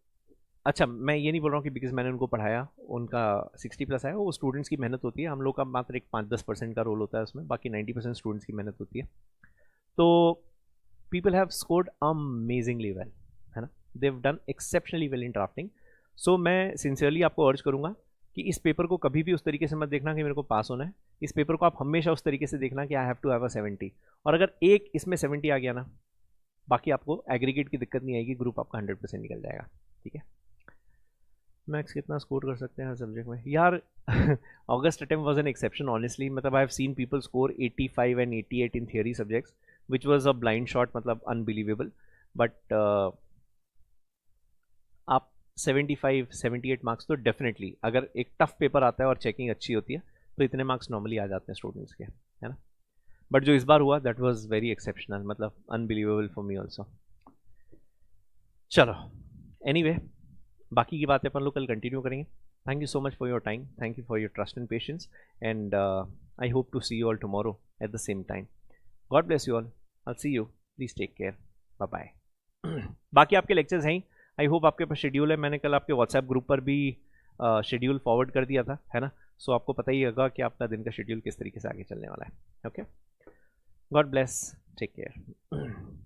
अच्छा, मैं ये नहीं बोल रहा हूँ कि बिकॉज मैंने उनको पढ़ाया उनका 60+ आया, वो स्टूडेंट्स की मेहनत होती है, हम लोग का मात्र एक 5-10% का रोल होता है उसमें, बाकी 90% स्टूडेंट्स की मेहनत होती है। तो people have scored amazingly well, है ना, they've done exceptionally well in drafting। so मैं सिंसियरली आपको अर्ज करूंगा कि इस पेपर को कभी भी उस तरीके से मत देखना कि मेरे को पास होना है। इस पेपर को आप हमेशा उस तरीके से देखना कि I have to have a 70, और अगर एक इसमें 70 आ गया ना, बाकी आपको एग्रीगेट की दिक्कत नहीं आएगी, ग्रुप आपका 100% निकल जाएगा। ठीक है, मैक्स कितना स्कोर कर सकते हैं हर सब्जेक्ट में यार? August attempt was an exception honestly, मतलब I have seen people score 85 and 88 in theory subjects, which was a blind shot, मतलब unbelievable। but आप 75-78 मार्क्स तो डेफिनेटली, अगर एक टफ पेपर आता है और चेकिंग अच्छी होती है तो इतने मार्क्स नॉर्मली आ जाते हैं स्टूडेंट्स के, है ना। बट जो इस बार हुआ दैट वाज वेरी एक्सेप्शनल, मतलब अनबिलीवेबल फॉर मी ऑल्सो। चलो एनीवे, बाकी की बातें अपन लोग कल कंटिन्यू करेंगे। Thank you so much for your time, thank you for your trust and patience, and I hope to see you all tomorrow at the same time. God bless you all, I see you, please take care, bye bye. बाकी आपके lectures हैं, I hope आपके पास schedule है। मैंने कल आपके WhatsApp group पर भी शेड्यूल फॉरवर्ड कर दिया था, है ना? सो आपको पता ही होगा कि आपका दिन का शेड्यूल किस तरीके से आगे चलने वाला है। Okay, God bless, take care.